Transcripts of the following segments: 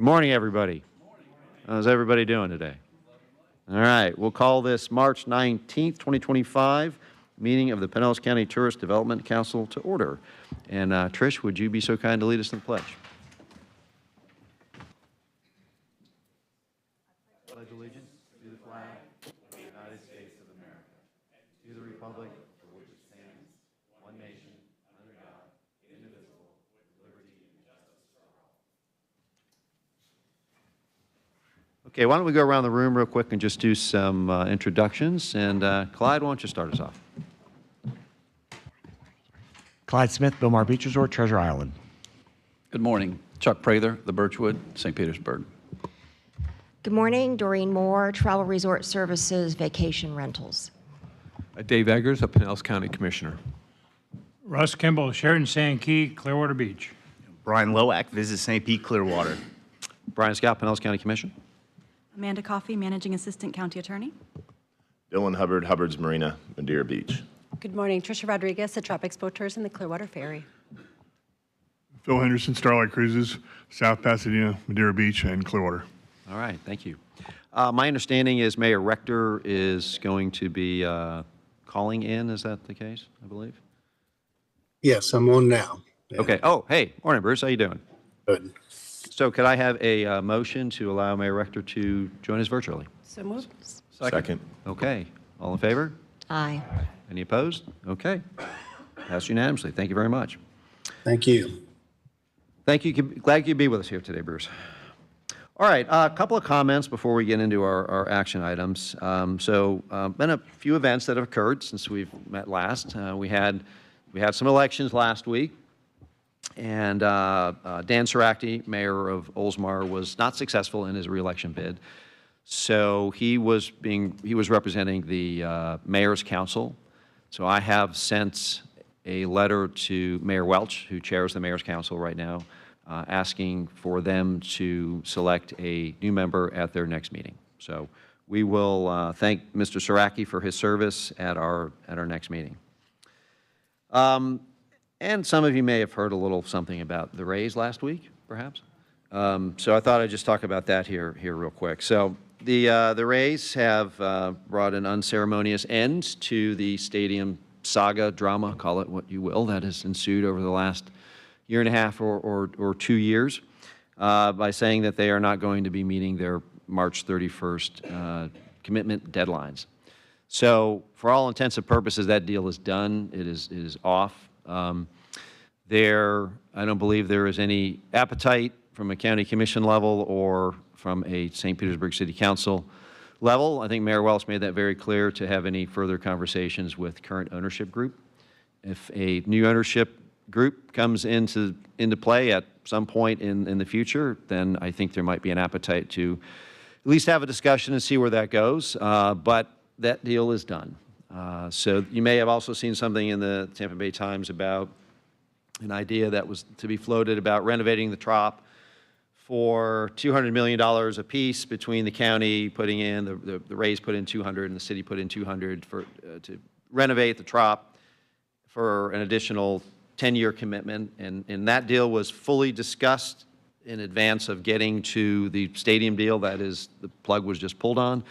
Good morning, everybody. How's everybody doing today? All right, we'll call this March 19th, 2025 meeting of the Pinellas County Tourist Development Council to order. And Trish, would you be so kind to lead us in the pledge? Pledge allegiance to the flag of the United States of America, to the republic for which it stands, one nation, under God, indivisible, with liberty and justice for all. Okay, why don't we go around the room real quick and just do some introductions. And Clyde, why don't you start us off? Clyde Smith, Bilmar Beach Resort, Treasure Island. Good morning. Chuck Prather, The Birchwood, St. Petersburg. Good morning. Doreen Moore, Travel Resort Services, Vacation Rentals. Dave Eggers, a Pinellas County Commissioner. Russ Kimball, Sheridan Sand Key, Clearwater Beach. Brian Loack, Visit St. Pete, Clearwater. Brian Scott, Pinellas County Commission. Amanda Coffey, Managing Assistant County Attorney. Dylan Hubbard, Hubbard's Marina, Madeira Beach. Good morning. Tricia Rodriguez, the Tropics Boat Tours and the Clearwater Ferry. Phil Henderson, Starlight Cruises, South Pasadena, Madeira Beach, and Clearwater. All right, thank you. My understanding is Mayor Rector is going to be calling in. Is that the case, I believe? Yes, I'm on now. Yeah. Okay. Oh, hey, morning, Bruce. How you doing? Good. So could I have a motion to allow Mayor Rector to join us virtually? So moved. Second. Okay. All in favor? Aye. Any opposed? Okay. Passed unanimously. Thank you very much. Thank you. Thank you. Glad you could be with us here today, Bruce. All right, a couple of comments before we get into our action items. Been a few events that have occurred since we've met last. We had some elections last week, and Dan Saracti, mayor of Oldsmar, was not successful in his reelection bid. So he was representing the mayor's council. So I have sent a letter to Mayor Welch, who chairs the mayor's council right now, asking for them to select a new member at their next meeting. So we will thank Mr. Saracki for his service at our next meeting. And some of you may have heard a little something about the Rays last week, perhaps. So I thought I'd just talk about that here real quick. So the Rays have brought an unceremonious end to the stadium saga, drama, call it what you will, that has ensued over the last year and a half or 2 years by saying that they are not going to be meeting their March 31st commitment deadlines. So for all intents and purposes, that deal is done. It is off. I don't believe there is any appetite from a county commission level or from a St. Petersburg City Council level. I think Mayor Welch made that very clear to have any further conversations with current ownership group. If a new ownership group comes into play at some point in the future, then I think there might be an appetite to at least have a discussion and see where that goes. But that deal is done. So you may have also seen something in the Tampa Bay Times about an idea that was to be floated about renovating the Trop for $200 million apiece between the county putting in, the Rays put in 200 and the city put in 200 to renovate the Trop for an additional 10-year commitment. And that deal was fully discussed in advance of getting to the stadium deal. That is, the plug was just pulled on.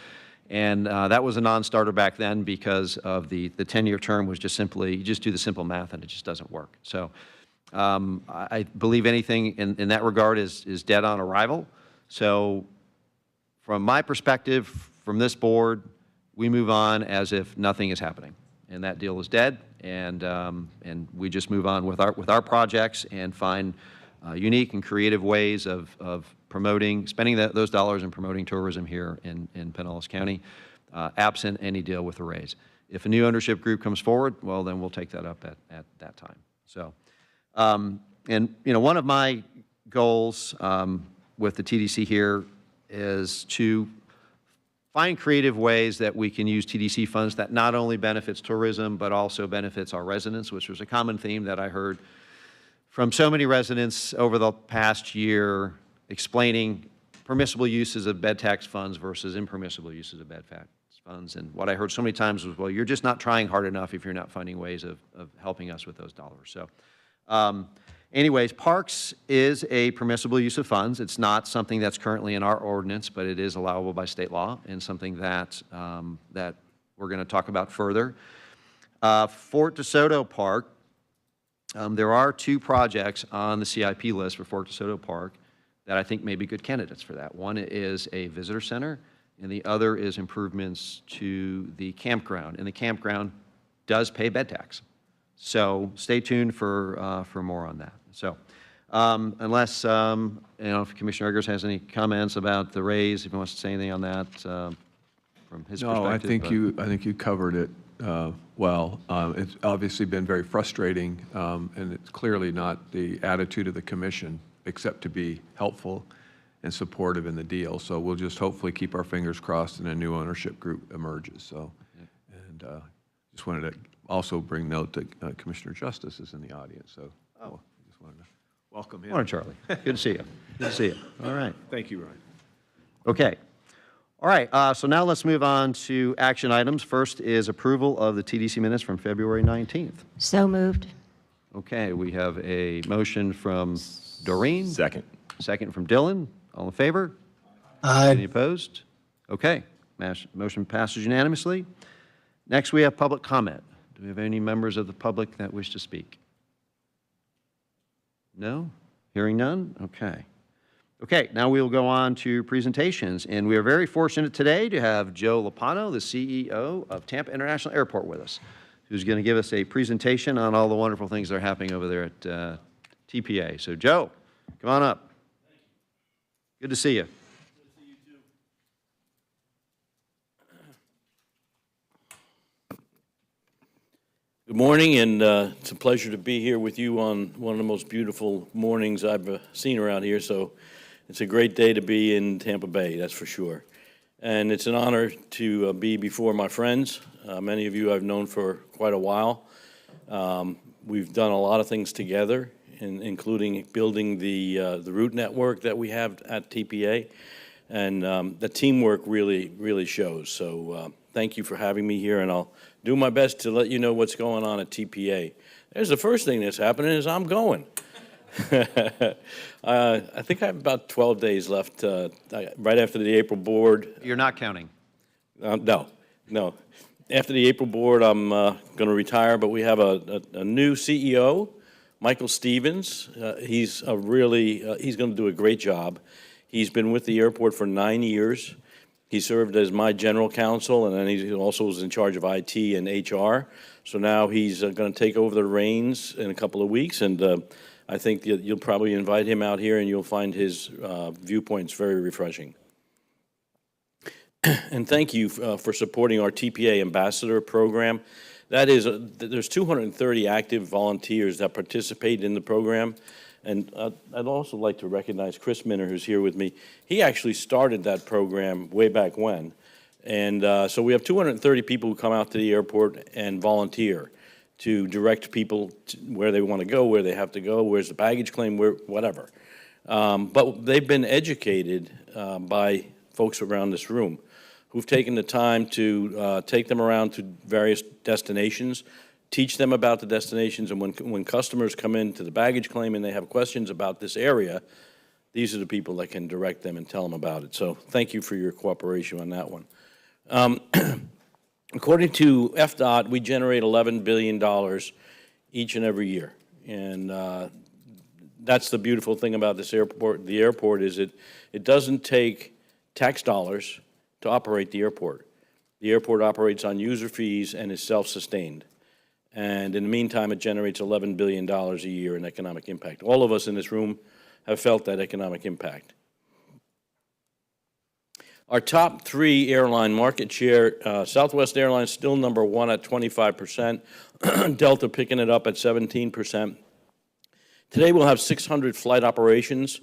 And that was a non-starter back then because of the 10-year term was just simply, you just do the simple math and it just doesn't work. So I believe anything in that regard is dead on arrival. So from my perspective, from this board, we move on as if nothing is happening. And that deal is dead, and we just move on with our projects and find unique and creative ways of spending those dollars and promoting tourism here in Pinellas County, absent any deal with the Rays. If a new ownership group comes forward, well, then we'll take that up at that time. So, and one of my goals with the TDC here is to find creative ways that we can use TDC funds that not only benefits tourism, but also benefits our residents, which was a common theme that I heard from so many residents over the past year explaining permissible uses of bed tax funds versus impermissible uses of bed tax funds. And what I heard so many times was, well, you're just not trying hard enough if you're not finding ways of helping us with those dollars. So, anyways, parks is a permissible use of funds. It's not something that's currently in our ordinance, but it is allowable by state law and something that, that we're going to talk about further. Fort DeSoto Park, there are 2 projects on the CIP list for Fort DeSoto Park that I think may be good candidates for that. One is a visitor center, and the other is improvements to the campground. And the campground does pay bed tax. So stay tuned for more on that. So unless, if Commissioner Eggers has any comments about the raise, if he wants to say anything on that from his perspective. No, I think but- you covered it well. It's obviously been very frustrating, and it's clearly not the attitude of the commission, except to be helpful and supportive in the deal. So we'll just hopefully keep our fingers crossed and a new ownership group emerges. So, and just wanted to also bring note that Commissioner Justice is in the audience. So just wanted to welcome him. Morning, Charlie. Good to see you. Good to see you. All right. Thank you, Ryan. Okay. All right, so now let's move on to action items. First is approval of the TDC minutes from February 19th. So moved. Okay, we have a motion from Doreen. Second. Second from Dylan. All in favor? Any Aye. opposed? Okay, motion passes unanimously. Next, we have public comment. Do we have any members of the public that wish to speak? No? Hearing none? Okay. Okay, now we will go on to presentations, and we are very fortunate today to have Joe Lopano, the CEO of Tampa International Airport, with us, who's going to give us a presentation on all the wonderful things that are happening over there at TPA. So, Joe, come on up. Good to see you. Good morning, and it's a pleasure to be here with you on one of the most beautiful mornings I've seen around here. So it's a great day to be in Tampa Bay, that's for sure. And it's an honor to be before my friends. Many of you I've known for quite a while. We've done a lot of things together, including building the route network that we have at TPA. And the teamwork really shows. So thank you for having me here, and I'll do my best to let you know what's going on at TPA. There's the first thing that's happening is I'm going. I think I have about 12 days left, right after the April board. You're not counting. No. After the April board, I'm going to retire, but we have a new CEO, Michael Stevens. He's going to do a great job. He's been with the airport for 9 years. He served as my general counsel, and then he also was in charge of IT and HR. So now he's going to take over the reins in a couple of weeks, and I think that you'll probably invite him out here, and you'll find his viewpoints very refreshing. And thank you for supporting our TPA Ambassador Program. That is, there's 230 active volunteers that participate in the program. And I'd also like to recognize Chris Minner, who's here with me. He actually started that program way back when. And so we have 230 people who come out to the airport and volunteer to direct people to where they want to go, where they have to go, where's the baggage claim, whatever. But they've been educated by folks around this room who've taken the time to take them around to various destinations, teach them about the destinations, and when customers come into the baggage claim and they have questions about this area, these are the people that can direct them and tell them about it. So thank you for your cooperation on that one. According to FDOT, we generate $11 billion each and every year. And that's the beautiful thing about this airport. The airport is it doesn't take tax dollars to operate the airport. The airport operates on user fees and is self-sustained. And in the meantime, it generates $11 billion a year in economic impact. All of us in this room have felt that economic impact. Our top 3 airline market share, Southwest Airlines still number 1 at 25%, Delta picking it up at 17%. Today we'll have 600 flight operations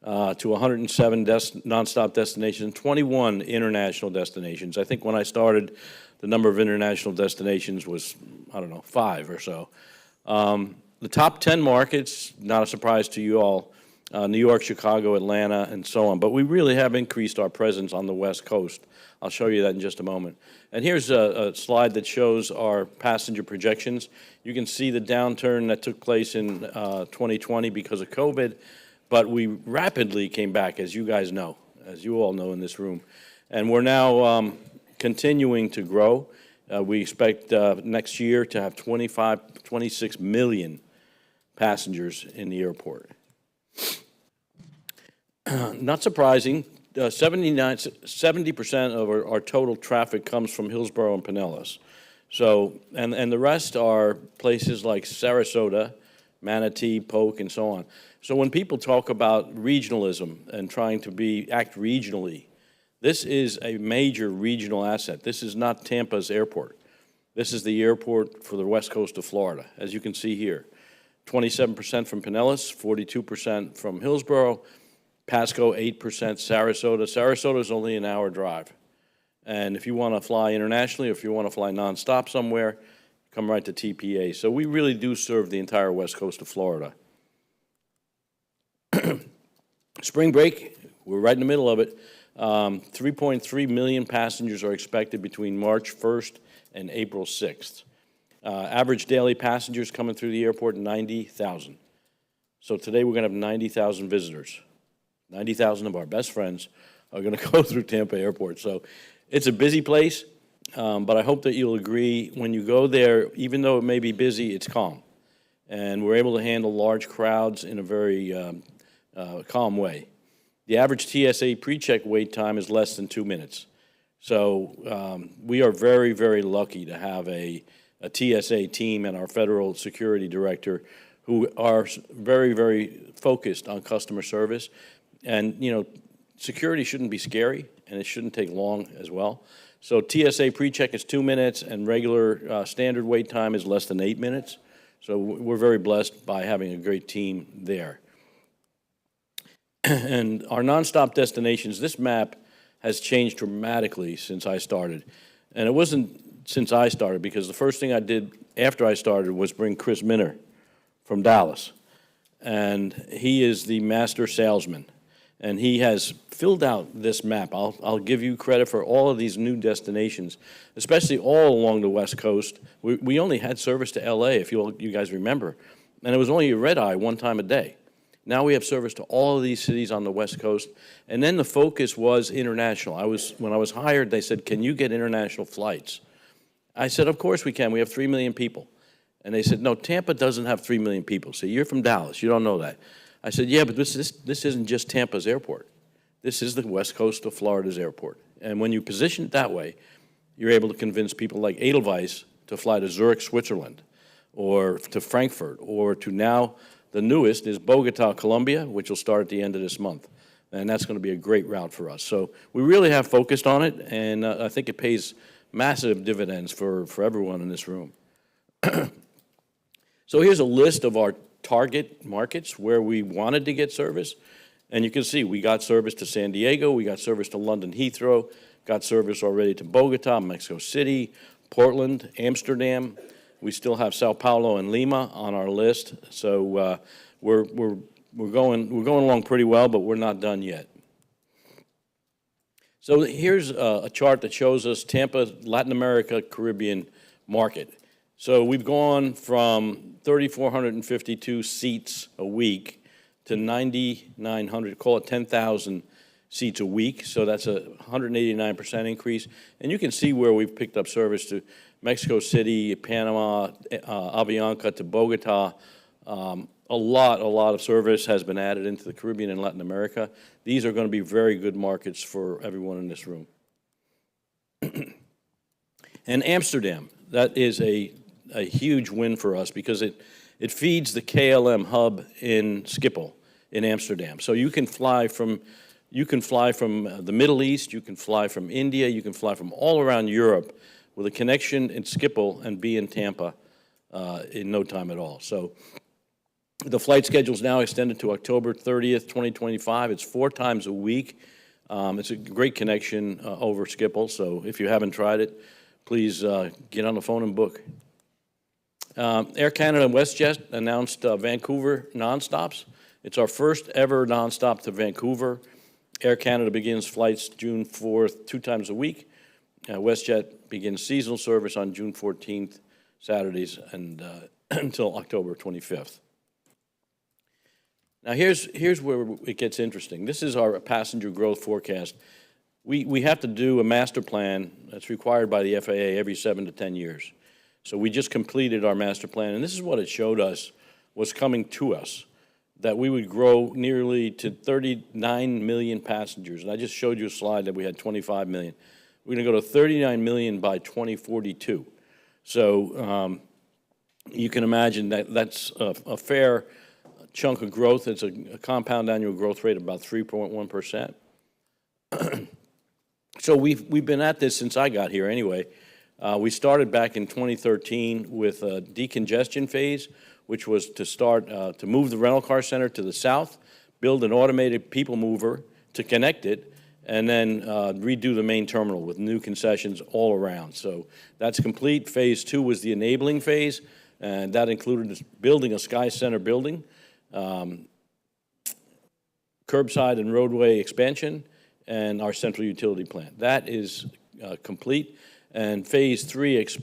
to 107 nonstop destinations, 21 international destinations. I think when I started, the number of international destinations was, 5 or so. The top 10 markets, not a surprise to you all, New York, Chicago, Atlanta, and so on. But we really have increased our presence on the West Coast. I'll show you that in just a moment. And here's a slide that shows our passenger projections. You can see the downturn that took place in 2020 because of COVID, but we rapidly came back, as you guys know, as you all know in this room. And we're now continuing to grow. We expect next year to have 26 million passengers in the airport. Not surprising, 70% of our total traffic comes from Hillsborough and Pinellas. So, and the rest are places like Sarasota, Manatee, Polk, and so on. So when people talk about regionalism and trying to act regionally, this is a major regional asset. This is not Tampa's airport. This is the airport for the west coast of Florida, as you can see here. 27% from Pinellas, 42% from Hillsborough, Pasco 8%, Sarasota. Sarasota is only an hour drive. And if you want to fly internationally, or if you want to fly nonstop somewhere, come right to TPA. So we really do serve the entire west coast of Florida. Spring break, we're right in the middle of it. 3.3 million passengers are expected between March 1st and April 6th. Average daily passengers coming through the airport, 90,000. So today we're going to have 90,000 visitors. 90,000 of our best friends are going to go through Tampa Airport. So it's a busy place, but I hope that you'll agree when you go there, even though it may be busy, it's calm. And we're able to handle large crowds in a very calm way. The average TSA pre-check wait time is less than 2 minutes. So we are very, very lucky to have a TSA team and our federal security director who are very, very focused on customer service. And, you know, security shouldn't be scary, and it shouldn't take long as well. So TSA pre-check is 2 minutes, and regular standard wait time is less than 8 minutes. So we're very blessed by having a great team there. And our nonstop destinations, this map has changed dramatically since I started. And it wasn't since I started, because the first thing I did after I started was bring Chris Minner from Dallas. And he is the master salesman. And he has filled out this map. I'll give you credit for all of these new destinations, especially all along the West Coast. We only had service to LA, if you guys remember. And it was only a red eye one time a day. Now we have service to all of these cities on the West Coast. And then the focus was international. When I was hired, they said, can you get international flights? I said, of course we can. We have 3 million people. And they said, no, Tampa doesn't have 3 million people. So you're from Dallas. You don't know that. I said, yeah, but this isn't just Tampa's airport. This is the west coast of Florida's airport. And when you position it that way, you're able to convince people like Edelweiss to fly to Zurich, Switzerland, or to Frankfurt, or to now the newest is Bogota, Colombia, which will start at the end of this month. And that's going to be a great route for us. So we really have focused on it, and I think it pays massive dividends for everyone in this room. So here's a list of our target markets where we wanted to get service. And you can see we got service to San Diego, we got service to London Heathrow, got service already to Bogota, Mexico City, Portland, Amsterdam. We still have Sao Paulo and Lima on our list. So we're going along pretty well, but we're not done yet. So here's a chart that shows us Tampa, Latin America, Caribbean market. So we've gone from 3,452 seats a week to 9,900, call it 10,000 seats a week. So that's a 189% increase. And you can see where we've picked up service to Mexico City, Panama, Avianca to Bogota. A lot of service has been added into the Caribbean and Latin America. These are going to be very good markets for everyone in this room. And Amsterdam, that is a huge win for us because it feeds the KLM hub in Schiphol in Amsterdam. So you can fly from the Middle East, you can fly from India, you can fly from all around Europe with a connection in Schiphol and be in Tampa in no time at all. So the flight schedule is now extended to October 30th, 2025. It's 4 times a week. It's a great connection over Schiphol. So if you haven't tried it, please get on the phone and book. Air Canada and WestJet announced Vancouver nonstops, It's our first ever nonstop to Vancouver. Air Canada begins flights June 4th, 2 times a week. WestJet begins seasonal service on June 14th, Saturdays, and until October 25th. Now, here's where it gets interesting. This is our passenger growth forecast. We have to do a master plan that's required by the FAA every 7 to 10 years. So we just completed our master plan, and this is what it showed us was coming to us, that we would grow nearly to 39 million passengers. And I just showed you a slide that we had 25 million. We're going to go to 39 million by 2042. So you can imagine that that's a fair chunk of growth. It's a compound annual growth rate of about 3.1%. So we've been at this since I got here anyway. We started back in 2013 with a decongestion phase, which was to start to move the rental car center to the south, build an automated people mover to connect it, and then redo the main terminal with new concessions all around. So that's complete. Phase 2 was the enabling phase, and that included building a Sky Center building, curbside and roadway expansion, and our central utility plant. That is complete. And phase 3 is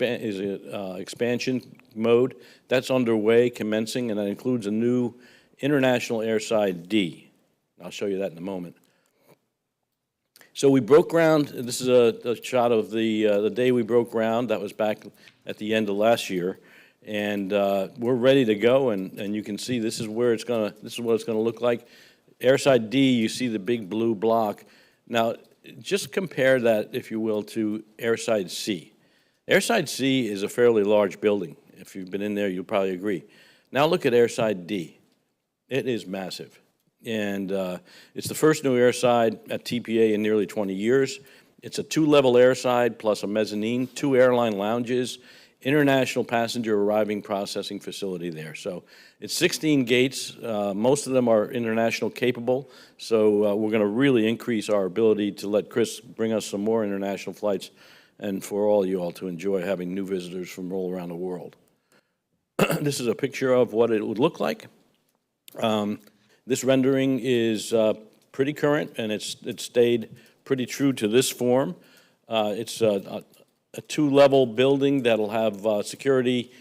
expansion mode. That's underway, commencing, and that includes a new international airside D. I'll show you that in a moment. So we broke ground. This is a shot of the day we broke ground. That was back at the end of last year, and we're ready to go. And you can see this is where it's gonna. This is what it's gonna look like. Airside D. You see the big blue block. Now, just compare that, if you will, to Airside C. Airside C is a fairly large building. If you've been in there, you'll probably agree. Now look at Airside D. It is massive. And it's the first new airside at TPA in nearly 20 years. It's a 2-level airside plus a mezzanine, 2 airline lounges, international passenger arriving processing facility there. So it's 16 gates. Most of them are international capable. So we're going to really increase our ability to let Chris bring us some more international flights and for all you all to enjoy having new visitors from all around the world. This is a picture of what it would look like. This rendering is pretty current, and it's stayed pretty true to this form. It's a 2-level building that'll have security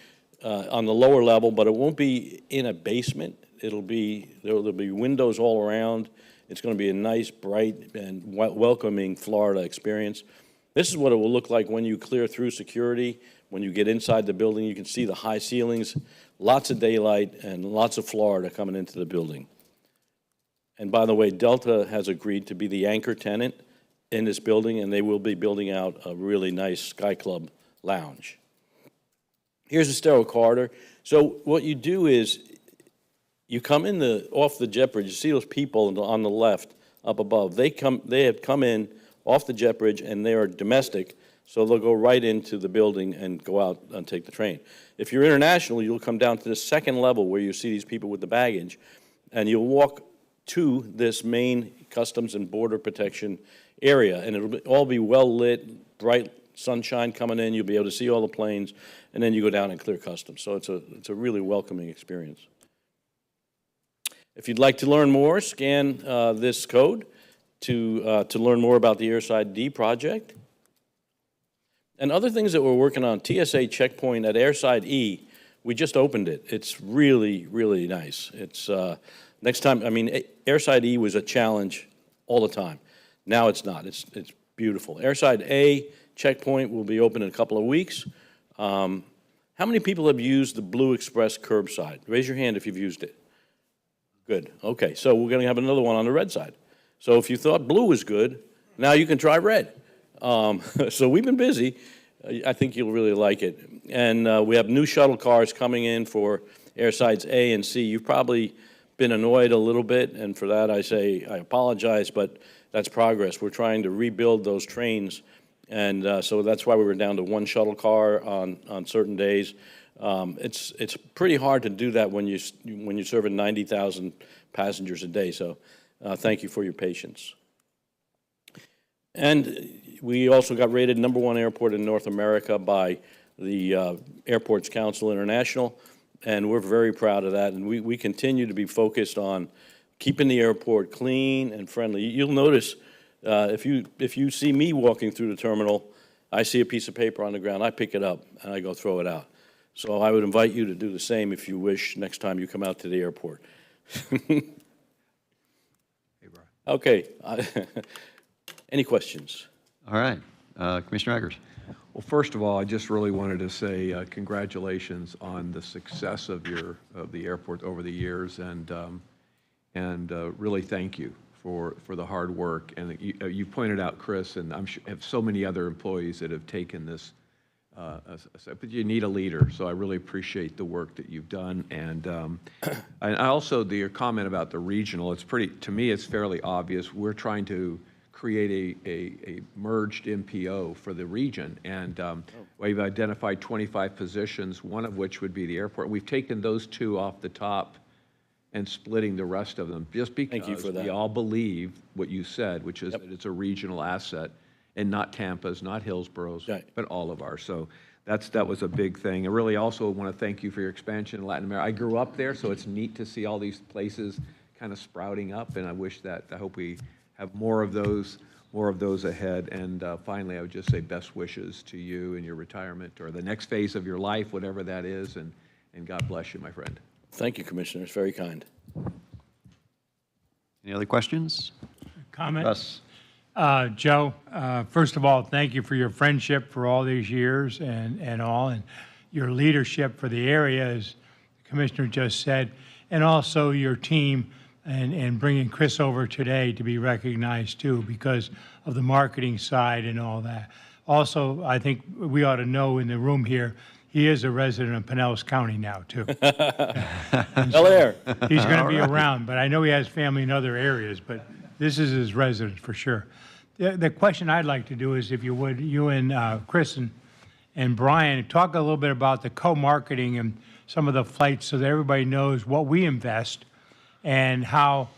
on the lower level, but it won't be in a basement. There'll be windows all around. It's going to be a nice, bright, and welcoming Florida experience. This is what it will look like when you clear through security. When you get inside the building, you can see the high ceilings, lots of daylight, and lots of Florida coming into the building. And by the way, Delta has agreed to be the anchor tenant in this building, and they will be building out a really nice Sky Club lounge. Here's the Estero corridor. So what you do is you come in off the jet bridge. You see those people on the left up above. They have come in off the jet bridge, and they are domestic, so they'll go right into the building and go out and take the train. If you're international, you'll come down to the second level where you see these people with the baggage, and you'll walk to this main Customs and Border Protection area, and it'll all be well lit, bright sunshine coming in. You'll be able to see all the planes, and then you go down and clear customs. So it's a really welcoming experience. If you'd like to learn more, scan this code to learn more about the Airside D project. And other things that we're working on, TSA checkpoint at Airside E, we just opened it. It's really, really nice. It's next time, I mean, Airside E was a challenge all the time. Now it's not. It's beautiful. Airside A checkpoint will be open in a couple of weeks. How many people have used the Blue Express curbside? Raise your hand if you've used it. Good. Okay, so we're going to have another one on the red side. So if you thought blue was good, now you can try red. So we've been busy. I think you'll really like it. And we have new shuttle cars coming in for Airsides A and C. You've probably been annoyed a little bit, and for that I say I apologize, but that's progress. We're trying to rebuild those trains, and so that's why we were down to 1 shuttle car on certain days. It's pretty hard to do that when you're serving 90,000 passengers a day. So thank you for your patience. And we also got rated #1 airport in North America by the Airports Council International. And we're very proud of that. And we continue to be focused on keeping the airport clean and friendly. You'll notice if you see me walking through the terminal, I see a piece of paper on the ground, I pick it up and I go throw it out. So I would invite you to do the same if you wish next time you come out to the airport. Okay. Any questions? All right. Commissioner Eggers. Well, first of all, I just really wanted to say congratulations on the success of the airport over the years, and really thank you for the hard work. And you pointed out, Chris, and I'm sure have so many other employees that have taken this. But you need a leader, so I really appreciate the work that you've done. And I also, your comment about the regional, to me, it's fairly obvious. We're trying to create a merged MPO for the region, and we've identified 25 positions, one of which would be the airport. We've taken those two off the top and splitting the rest of them, just because we all believe what you said, which is that it's a regional asset, and not Tampa's, not Hillsborough's, but all of ours. So that was a big thing. I really also want to thank you for your expansion in Latin America. I grew up there, so it's neat to see all these places kind of sprouting up, and I hope we have more of those ahead. And finally, I would just say best wishes to you in your retirement or the next phase of your life, whatever that is, and God bless you, my friend. Thank you, Commissioner. It's very kind. Any other questions? Comment? Russ. Joe, first of all, thank you for your friendship for all these years and your leadership for the area, as the Commissioner just said, and also your team and bringing Chris over today to be recognized too because of the marketing side and all that. Also, I think we ought to know in the room here, he is a resident of Pinellas County now too. Bel-Air. He's going to be around, but I know he has family in other areas, but this is his residence for sure. The question I'd like to do is, if you would, you and Chris and Brian, talk a little bit about the co-marketing and some of the flights so that everybody knows what we invest and how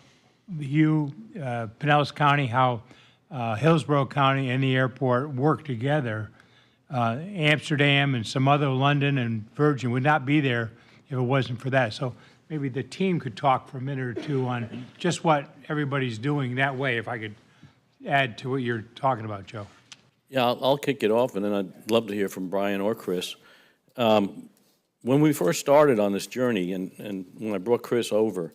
you, Pinellas County, how Hillsborough County and the airport work together. Amsterdam and some other, London and Virgin would not be there if it wasn't for that. So maybe the team could talk for a minute or two on just what everybody's doing that way, if I could add to what you're talking about, Joe. Yeah, I'll kick it off, and then I'd love to hear from Brian or Chris. When we first started on this journey, and when I brought Chris over,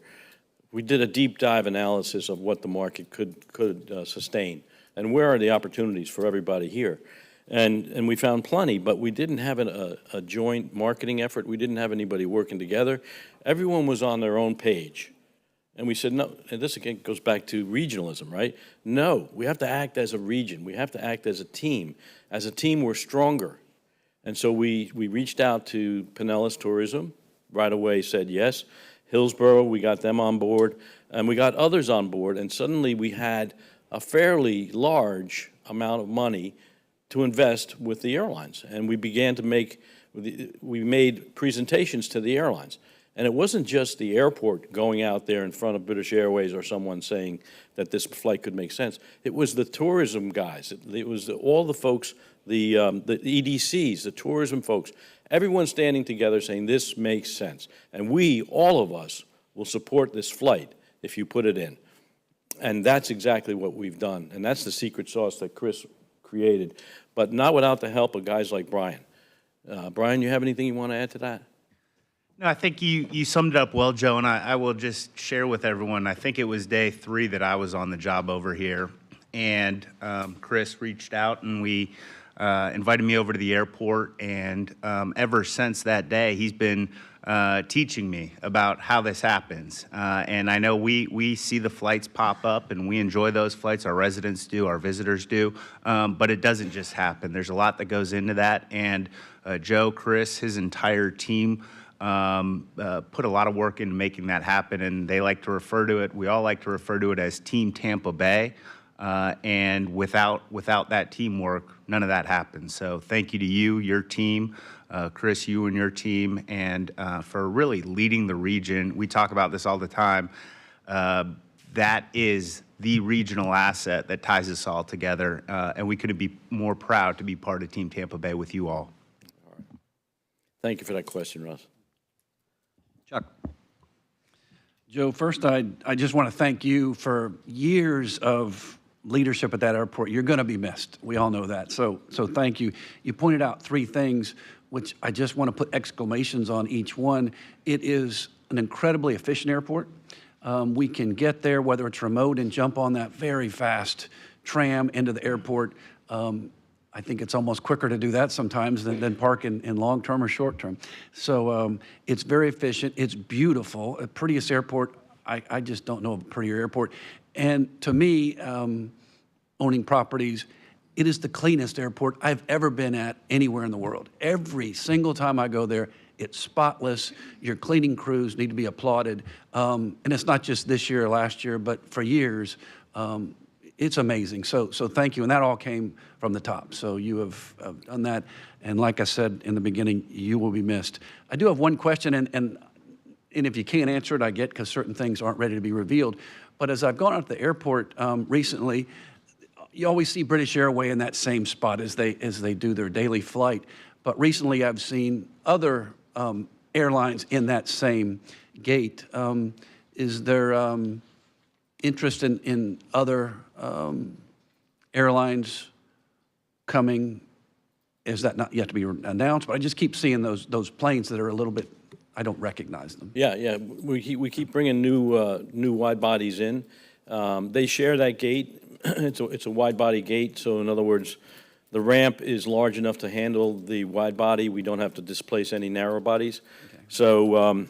we did a deep dive analysis of what the market could sustain, and where are the opportunities for everybody here. And we found plenty, but we didn't have a joint marketing effort. We didn't have anybody working together. Everyone was on their own page. And we said, no, and this again goes back to regionalism, right? No, we have to act as a region. We have to act as a team. As a team, we're stronger. And so we reached out to Pinellas Tourism, right away said yes. Hillsborough, we got them on board, and we got others on board, and suddenly we had a fairly large amount of money to invest with the airlines. And we began to we made presentations to the airlines. And it wasn't just the airport going out there in front of British Airways or someone saying that this flight could make sense. It was the tourism guys. It was all the folks, the EDCs, the tourism folks, everyone standing together saying this makes sense. And we, all of us, will support this flight if you put it in. And that's exactly what we've done. And that's the secret sauce that Chris created, but not without the help of guys like Brian. Brian, you have anything you want to add to that? No, I think you summed it up well, Joe, and I will just share with everyone, I think it was day 3 that I was on the job over here, and Chris reached out and we invited me over to the airport, and ever since that day, he's been teaching me about how this happens. And I know we see the flights pop up, and we enjoy those flights. Our residents do, our visitors do, but it doesn't just happen. There's a lot that goes into that, and Joe, Chris, his entire team put a lot of work into making that happen, and they like to refer to it, we all like to refer to it as Team Tampa Bay, and without that teamwork, none of that happens. So thank you to you, your team, Chris, you and your team, and for really leading the region. We talk about this all the time. That is the regional asset that ties us all together, and we couldn't be more proud to be part of Team Tampa Bay with you all. Thank you for that question, Russ. Chuck. Joe, first, I just want to thank you for years of leadership at that airport. You're going to be missed. We all know that. So thank you. You pointed out three things, which I just want to put exclamations on each one. It is an incredibly efficient airport. We can get there, whether it's remote, and jump on that very fast tram into the airport. I think it's almost quicker to do that sometimes than park in long-term or short-term. So it's very efficient. It's beautiful. A prettiest airport. I just don't know of a prettier airport. And to me, owning properties, it is the cleanest airport I've ever been at anywhere in the world. Every single time I go there, it's spotless. Your cleaning crews need to be applauded. And it's not just this year or last year, but for years. It's amazing. So thank you. And that all came from the top. So you have done that. And like I said in the beginning, you will be missed. I do have one question, and if you can't answer it, I get, because certain things aren't ready to be revealed. But as I've gone out to the airport recently, you always see British Airways in that same spot as they do their daily flight. But recently I've seen other airlines in that same gate. Is there interest in other airlines coming? Is that not yet to be announced? But I just keep seeing those planes that are a little bit, I don't recognize them. Yeah. We keep bringing new wide bodies in. They share that gate. It's a wide body gate. So in other words, the ramp is large enough to handle the wide body. We don't have to displace any narrow bodies. Okay. So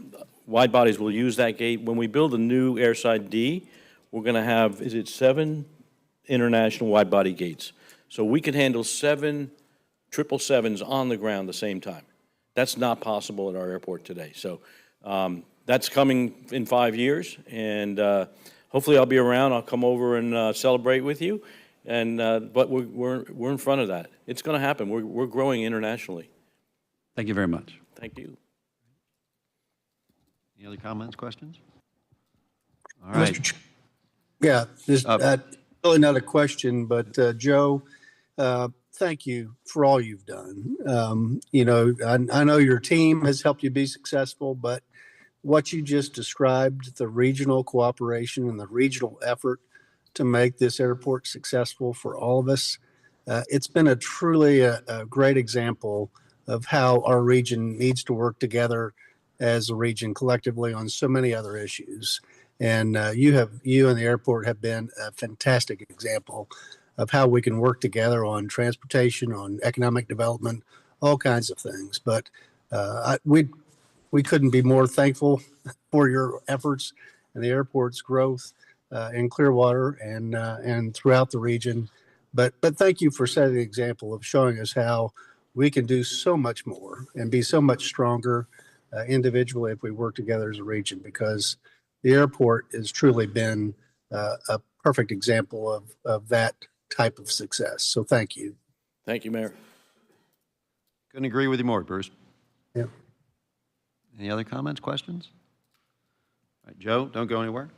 wide bodies will use that gate. When we build a new Airside D, we're going to have, 7 international wide body gates. So we can handle 7 777s on the ground at the same time. That's not possible at our airport today. So that's coming in 5 years, and hopefully I'll be around. I'll come over and celebrate with you. And but we're in front of that. It's going to happen. We're growing internationally. Thank you very much. Thank you. Any other comments, questions? All right. Yeah, just really not a question, but Joe, thank you for all you've done. I know your team has helped you be successful, but what you just described, the regional cooperation and the regional effort to make this airport successful for all of us, it's been a truly a great example of how our region needs to work together as a region collectively on so many other issues. And you and the airport have been a fantastic example of how we can work together on transportation, on economic development, all kinds of things. But we couldn't be more thankful for your efforts and the airport's growth in Clearwater and throughout the region. But thank you for setting the example of showing us how we can do so much more and be so much stronger individually if we work together as a region, because the airport has truly been a perfect example of that type of success. So thank you. Thank you, Mayor. Couldn't agree with you more, Bruce. Yeah. Any other comments, questions? All right, Joe, don't go anywhere.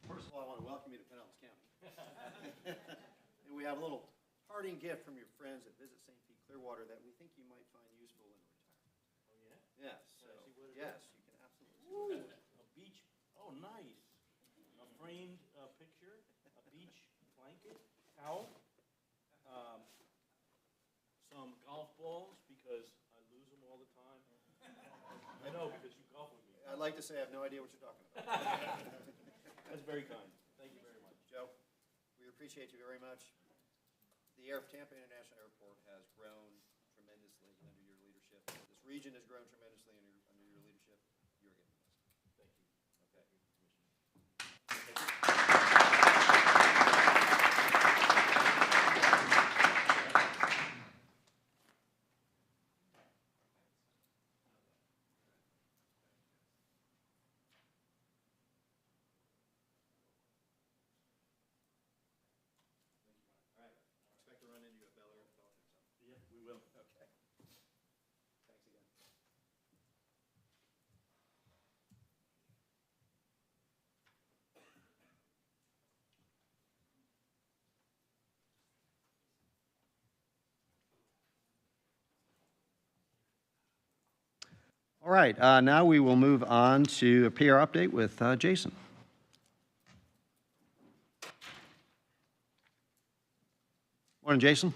First of all, I want to welcome you to Pinellas County. And we have a little parting gift from your friends at Visit St. Pete Clearwater that we think you might find useful in retirement. Oh, yeah? Yes. So, yes, you can absolutely. Ooh, a beach. Oh, nice. A framed picture, a beach blanket, towel, some golf balls because I lose them all the time. I know, because you golf with me. I'd like to say I have no idea what you're talking about. That's very kind. Thank you very much. Joe, we appreciate you very much. The Tampa International Airport has grown tremendously under your leadership. This region has grown tremendously under your leadership. You're getting missed. Thank you. Okay. To run into you at Bel Air. Yeah, we will. Okay. Thanks again. All right, now we will move on to a PR update with Jason. Morning, Jason.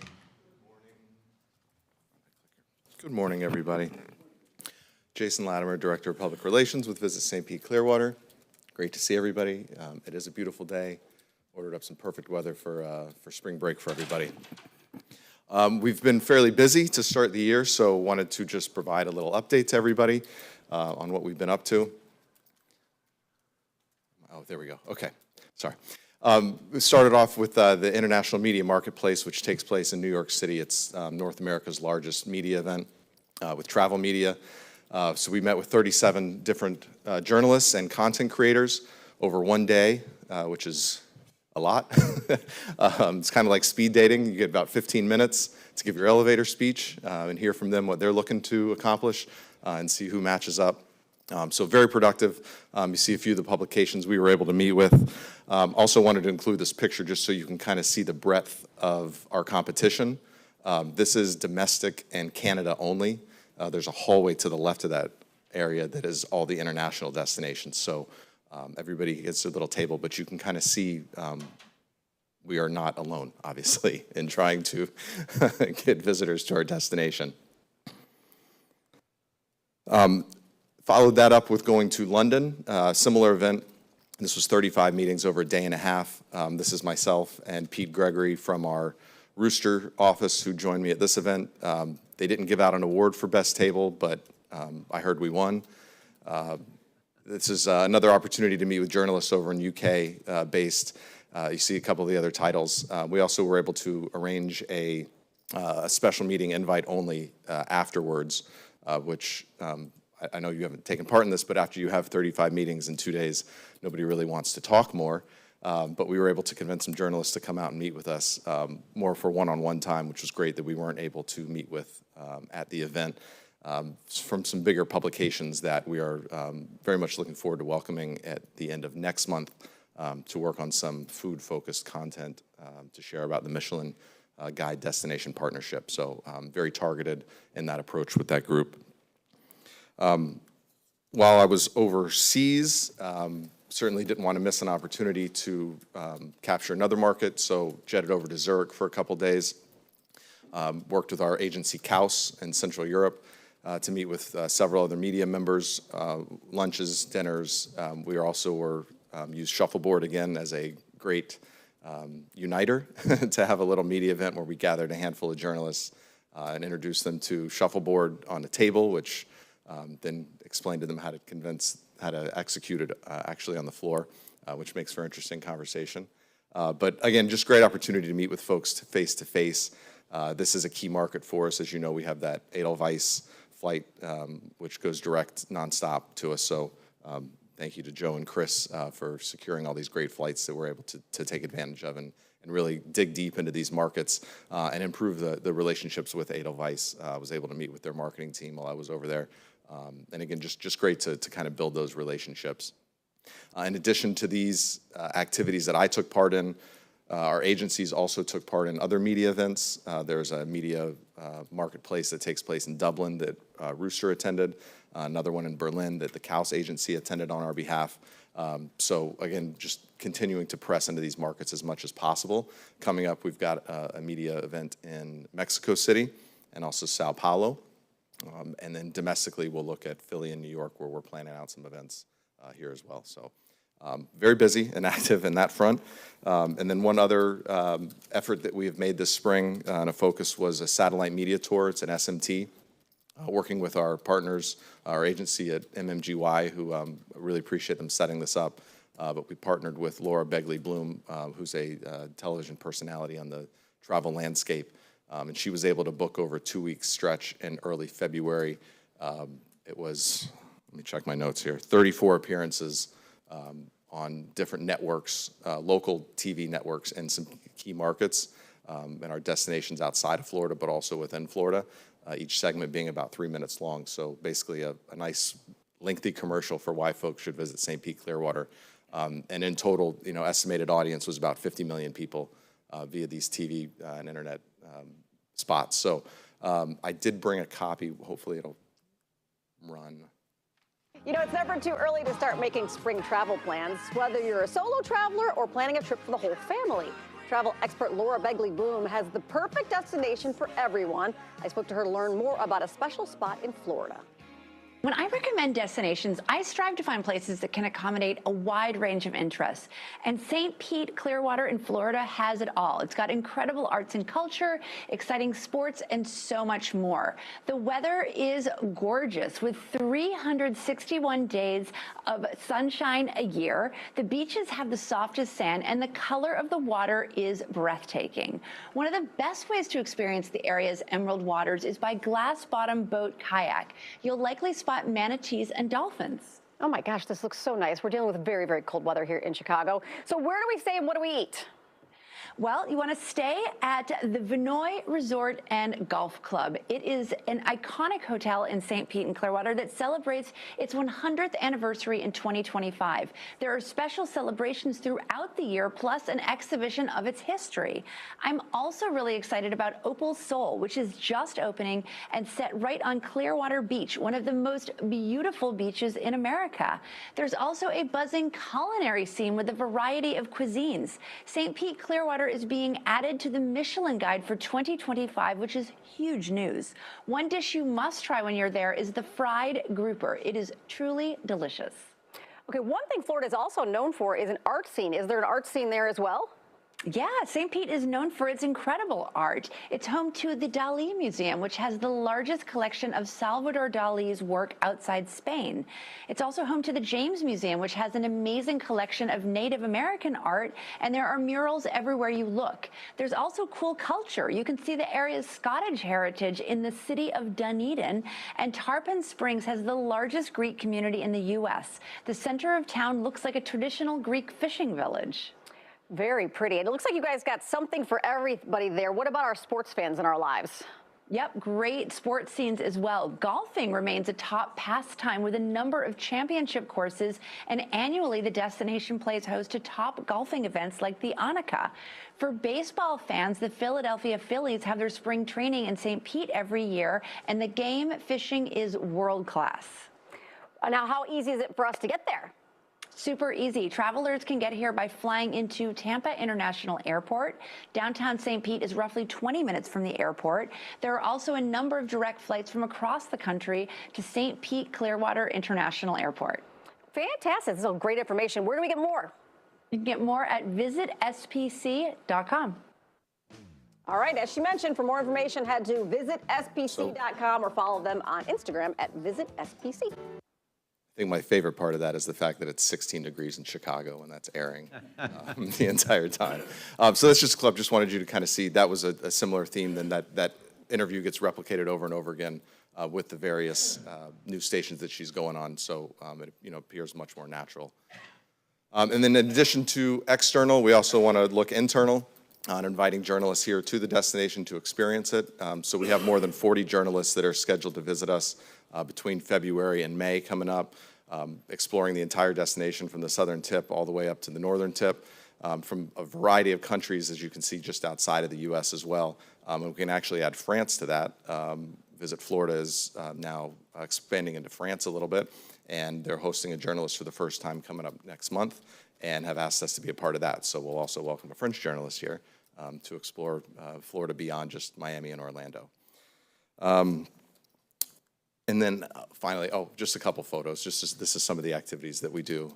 Good morning, everybody. Jason Latimer, Director of Public Relations with Visit St. Pete Clearwater. Great to see everybody. It is a beautiful day. Ordered up some perfect weather for spring break for everybody. We've been fairly busy to start the year, so wanted to just provide a little update to everybody on what we've been up to. Oh, there we go. Okay, sorry. We started off with the International Media Marketplace, which takes place in New York City. It's North America's largest media event with travel media. So we met with 37 different journalists and content creators over one day, which is a lot. It's kind of like speed dating. You get about 15 minutes to give your elevator speech and hear from them what they're looking to accomplish and see who matches up. So very productive. You see a few of the publications we were able to meet with. Also wanted to include this picture just so you can kind of see the breadth of our competition. This is domestic and Canada only. There's a hallway to the left of that area that is all the international destinations. So everybody gets a little table, but you can kind of see we are not alone, obviously, in trying to get visitors to our destination. Followed that up with going to London, similar event. This was 35 meetings over a day and a half. This is myself and Pete Gregory from our Rooster office who joined me at this event. They didn't give out an award for best table, but I heard we won. This is another opportunity to meet with journalists over in UK based. You see a couple of the other titles. We also were able to arrange a special meeting invite only afterwards, which I know you haven't taken part in this, but after you have 35 meetings in 2 days, nobody really wants to talk more. But we were able to convince some journalists to come out and meet with us more for one-on-one time, which was great that we weren't able to meet with at the event. From some bigger publications that we are very much looking forward to welcoming at the end of next month to work on some food-focused content to share about the Michelin Guide Destination Partnership. So very targeted in that approach with that group. While I was overseas, certainly didn't want to miss an opportunity to capture another market, so jetted over to Zurich for a couple days. Worked with our agency Kaus in Central Europe to meet with several other media members, lunches, dinners. We also used Shuffleboard again as a great uniter to have a little media event where we gathered a handful of journalists and introduced them to Shuffleboard on the table, which then explained to them how to execute it actually on the floor, which makes for interesting conversation. But again, just great opportunity to meet with folks face to face. This is a key market for us. As you know, we have that Edelweiss flight, which goes direct nonstop to us. So thank you to Joe and Chris for securing all these great flights that we're able to take advantage of and really dig deep into these markets and improve the relationships with Edelweiss. I was able to meet with their marketing team while I was over there. And again, just great to kind of build those relationships. In addition to these activities that I took part in, our agencies also took part in other media events. There's a media marketplace that takes place in Dublin that Rooster attended, another one in Berlin that the Kaus agency attended on our behalf. So again, just continuing to press into these markets as much as possible. Coming up, we've got a media event in Mexico City and also Sao Paulo. And then domestically, we'll look at Philly and New York, where we're planning out some events here as well. So very busy and active in that front. And then one other effort that we have made this spring and a focus was a satellite media tour. It's an SMT, working with our partners, our agency at MMGY, who really appreciate them setting this up. But we partnered with Laura Begley Bloom, who's a television personality on the travel landscape. And she was able to book over a 2-week stretch in early February. It was, let me check my notes here, 34 appearances on different networks, local TV networks in some key markets, and our destinations outside of Florida, but also within Florida, each segment being about 3 minutes long. So basically a nice lengthy commercial for why folks should visit St. Pete Clearwater. And in total, estimated audience was about 50 million people via these TV and internet spots. So I did bring a copy. Hopefully it'll run. You know, it's never too early to start making spring travel plans, whether you're a solo traveler or planning a trip for the whole family. Travel expert Laura Begley-Bloom has the perfect destination for everyone. I spoke to her to learn more about a special spot in Florida. When I recommend destinations, I strive to find places that can accommodate a wide range of interests. And St. Pete Clearwater in Florida has it all. It's got incredible arts and culture, exciting sports, and so much more. The weather is gorgeous with 361 days of sunshine a year. The beaches have the softest sand, and the color of the water is breathtaking. One of the best ways to experience the area's emerald waters is by glass bottom boat kayak. You'll likely spot manatees and dolphins. Oh my gosh, this looks so nice. We're dealing with very, very cold weather here in Chicago. So where do we stay and what do we eat? Well, you want to stay at the Vinoy Resort and Golf Club. It is an iconic hotel in St. Pete and Clearwater that celebrates its 100th anniversary in 2025. There are special celebrations throughout the year, plus an exhibition of its history. I'm also really excited about Opal Soul, which is just opening and set right on Clearwater Beach, one of the most beautiful beaches in America. There's also a buzzing culinary scene with a variety of cuisines. St. Pete Clearwater is being added to the Michelin Guide for 2025, which is huge news. One dish you must try when you're there is the fried grouper. It is truly delicious. Okay, one thing Florida is also known for is an art scene. Is there an art scene there as well? Yeah, St. Pete is known for its incredible art. It's home to the Dalí Museum, which has the largest collection of Salvador Dali's work outside Spain. It's also home to the James Museum, which has an amazing collection of Native American art, and there are murals everywhere you look. There's also cool culture. You can see the area's Scottish heritage in the city of Dunedin, and Tarpon Springs has the largest Greek community in the U.S. The center of town looks like a traditional Greek fishing village. Very pretty. And it looks like you guys got something for everybody there. What about our sports fans in our lives? Yep, great sports scenes as well. Golfing remains a top pastime with a number of championship courses, and annually the destination plays host to top golfing events like the Annika. For baseball fans, the Philadelphia Phillies have their spring training in St. Pete every year, and the game fishing is world class. Now, how easy is it for us to get there? Super easy. Travelers can get here by flying into Tampa International Airport. Downtown St. Pete is roughly 20 minutes from the airport. There are also a number of direct flights from across the country to St. Pete Clearwater International Airport. Fantastic. This is great information. Where do we get more? You can get more at visitspc.com. All right, as she mentioned, for more information, head to visitspc.com or follow them on Instagram at visitspc. I think my favorite part of that is the fact that it's 16 degrees in Chicago and that's airing the entire time. So that's just a clip. Just wanted you to kind of see that was a similar theme. Then that interview gets replicated over and over again with the various news stations that she's going on. So it appears much more natural. And then in addition to external, we also want to look internal on inviting journalists here to the destination to experience it. So we have more than 40 journalists that are scheduled to visit us between February and May coming up, exploring the entire destination from the southern tip all the way up to the northern tip, from a variety of countries, as you can see, just outside of the U.S. as well. And we can actually add France to that. Visit Florida is now expanding into France a little bit, and they're hosting a journalist for the first time coming up next month and have asked us to be a part of that. So we'll also welcome a French journalist here to explore Florida beyond just Miami and Orlando. And then finally, just a couple photos. This is some of the activities that we do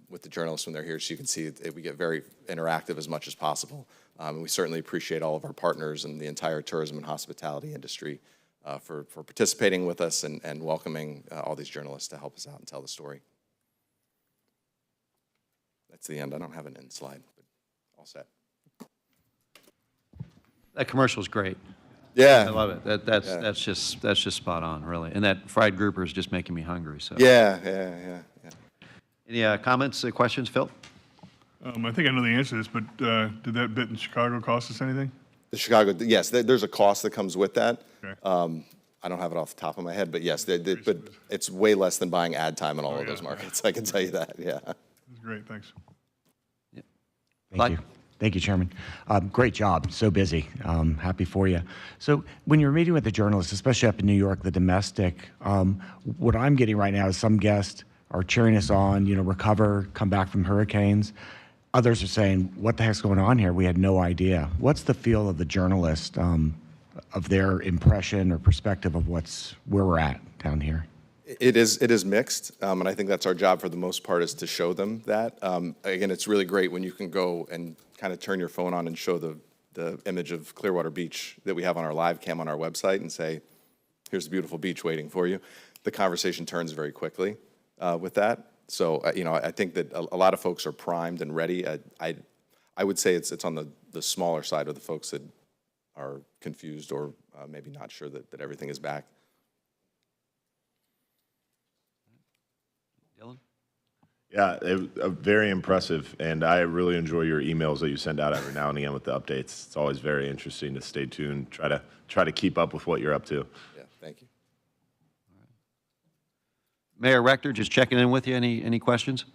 with the journalists when they're here. So you can see we get very interactive as much as possible. And we certainly appreciate all of our partners and the entire tourism and hospitality industry for participating with us and welcoming all these journalists to help us out and tell the story. That's the end. I don't have an end slide, but all set. That commercial's great. Yeah, I love it. That's just spot on, really. And that fried grouper is just making me hungry. So yeah. Any comments, questions, Phil? I think I know the answer to this, but did that bit in Chicago cost us anything? The Chicago, yes, there's a cost that comes with that. Okay. I don't have it off the top of my head, but yes, but it's way less than buying ad time in all of those markets. I can tell you that. Yeah. That's great. Thanks. Thank you. Thank you, Chairman. Great job. So busy. Happy for you. So when you're meeting with the journalists, especially up in New York, the domestic, what I'm getting right now is some guests are cheering us on, recover, come back from hurricanes. Others are saying, what the heck's going on here? We had no idea. What's the feel of the journalist, of their impression or perspective of where we're at down here? It is mixed, and I think that's our job for the most part, is to show them that. Again, it's really great when you can go and kind of turn your phone on and show the image of Clearwater Beach that we have on our live cam on our website and say, here's a beautiful beach waiting for you. The conversation turns very quickly with that. So, I think that a lot of folks are primed and ready. I would say it's on the smaller side of the folks that are confused or maybe not sure that everything is back. Dylan? Yeah, very impressive, and I really enjoy your emails that you send out every now and again with the updates. It's always very interesting to stay tuned, try to keep up with what you're up to. Yeah, thank you. Mayor Rector, just checking in with you. Any questions?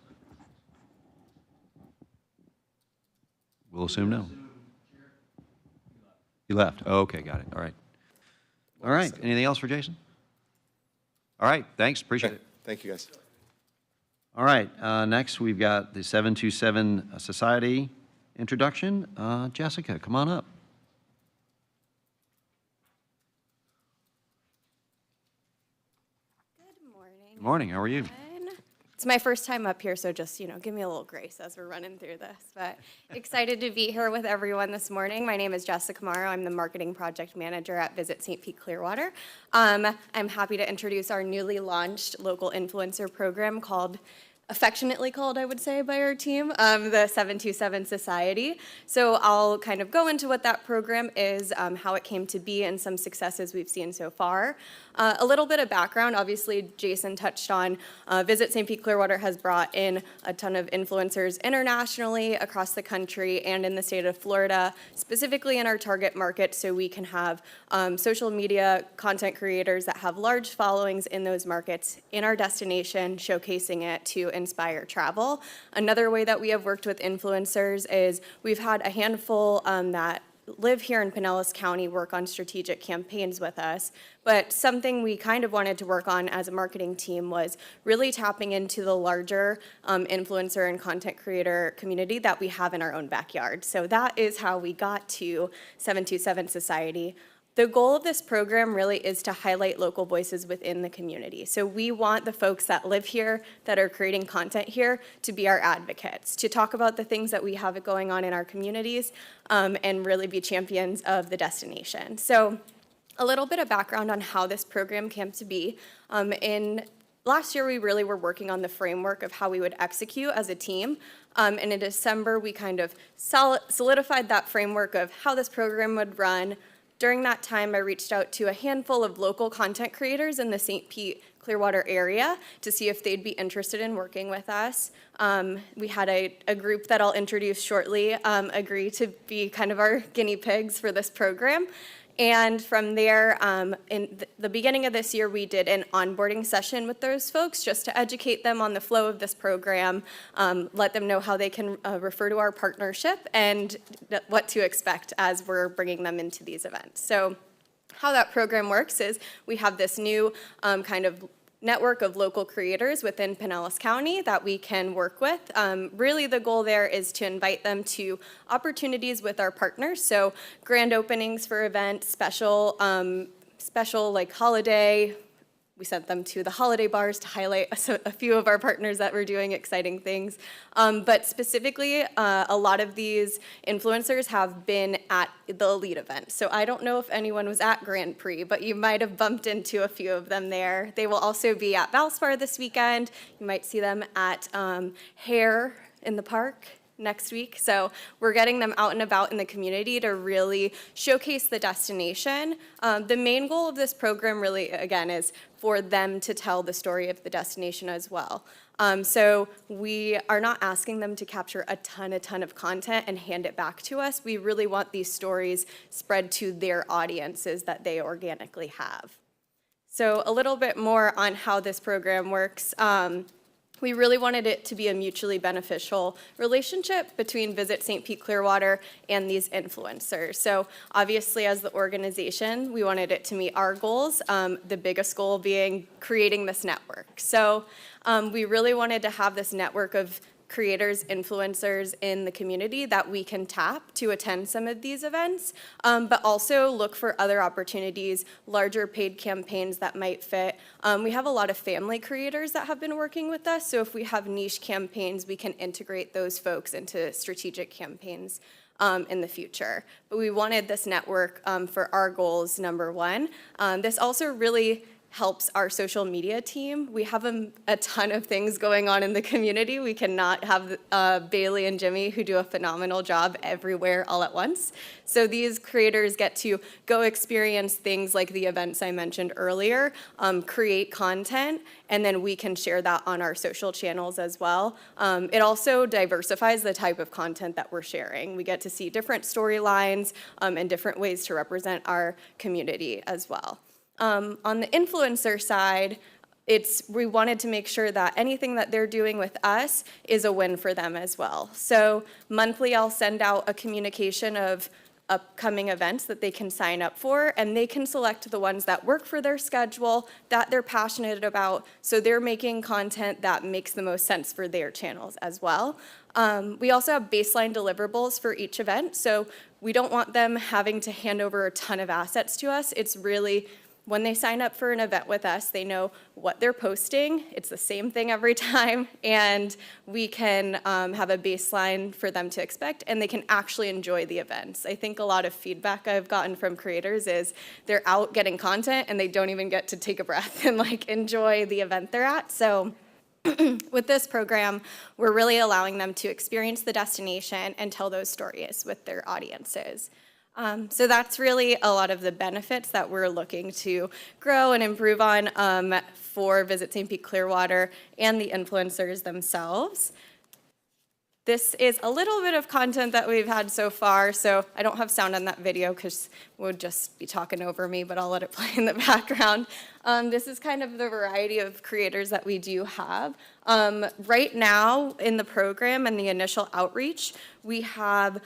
We'll assume no. You left. Oh, okay, got it. All right. All right. Anything else for Jason? All right. Thanks. Appreciate it. Thank you, guys. All right. Next, we've got the 727 Society introduction. Jessica, come on up. Good morning. How are you? It's my first time up here, so just, give me a little grace as we're running through this. But excited to be here with everyone this morning. My name is Jessica Morrow. I'm the Marketing Project Manager at Visit St. Pete Clearwater. I'm happy to introduce our newly launched local influencer program affectionately called, I would say, by our team, the 727 Society. So I'll kind of go into what that program is, how it came to be, and some successes we've seen so far. A little bit of background, obviously Jason touched on, Visit St. Pete Clearwater has brought in a ton of influencers internationally, across the country, and in the state of Florida, specifically in our target market, so we can have social media content creators that have large followings in those markets in our destination, showcasing it to inspire travel. Another way that we have worked with influencers is we've had a handful that live here in Pinellas County work on strategic campaigns with us, but something we kind of wanted to work on as a marketing team was really tapping into the larger influencer and content creator community that we have in our own backyard. So that is how we got to 727 Society. The goal of this program really is to highlight local voices within the community. So we want the folks that live here, that are creating content here, to be our advocates, to talk about the things that we have going on in our communities, and really be champions of the destination. So a little bit of background on how this program came to be. Last year, we really were working on the framework of how we would execute as a team. And in December, we kind of solidified that framework of how this program would run. During that time, I reached out to a handful of local content creators in the St. Pete Clearwater area to see if they'd be interested in working with us. We had a group that I'll introduce shortly agree to be kind of our guinea pigs for this program. And from there, in the beginning of this year, we did an onboarding session with those folks just to educate them on the flow of this program, let them know how they can refer to our partnership and what to expect as we're bringing them into these events. So how that program works is we have this new kind of network of local creators within Pinellas County that we can work with. Really the goal there is to invite them to opportunities with our partners. So grand openings for events, special like holiday. We sent them to the holiday bars to highlight a few of our partners that were doing exciting things. But specifically, a lot of these influencers have been at the elite event. So I don't know if anyone was at Grand Prix, but you might have bumped into a few of them there. They will also be at Valspar this weekend. You might see them at Hare in the park next week. So we're getting them out and about in the community to really showcase the destination. The main goal of this program really, again, is for them to tell the story of the destination as well. So we are not asking them to capture a ton of content and hand it back to us. We really want these stories spread to their audiences that they organically have. So a little bit more on how this program works. We really wanted it to be a mutually beneficial relationship between Visit St. Pete Clearwater and these influencers. So obviously, as the organization, we wanted it to meet our goals, the biggest goal being creating this network. So we really wanted to have this network of creators, influencers in the community that we can tap to attend some of these events, but also look for other opportunities, larger paid campaigns that might fit. We have a lot of family creators that have been working with us, so if we have niche campaigns, we can integrate those folks into strategic campaigns in the future. But we wanted this network for our goals, number one. This also really helps our social media team. We have a ton of things going on in the community. We cannot have Bailey and Jimmy, who do a phenomenal job everywhere all at once. So these creators get to go experience things like the events I mentioned earlier, create content, and then we can share that on our social channels as well. It also diversifies the type of content that we're sharing. We get to see different storylines and different ways to represent our community as well. On the influencer side, we wanted to make sure that anything that they're doing with us is a win for them as well. So monthly, I'll send out a communication of upcoming events that they can sign up for, and they can select the ones that work for their schedule, that they're passionate about, so they're making content that makes the most sense for their channels as well. We also have baseline deliverables for each event, so we don't want them having to hand over a ton of assets to us. It's really, when they sign up for an event with us, they know what they're posting. It's the same thing every time, and we can have a baseline for them to expect, and they can actually enjoy the events. I think a lot of feedback I've gotten from creators is they're out getting content, and they don't even get to take a breath and enjoy the event they're at. So with this program, we're really allowing them to experience the destination and tell those stories with their audiences. So that's really a lot of the benefits that we're looking to grow and improve on for Visit St. Pete Clearwater and the influencers themselves. This is a little bit of content that we've had so far, so I don't have sound on that video because it would just be talking over me, but I'll let it play in the background. This is kind of the variety of creators that we do have. Right now in the program and the initial outreach, we have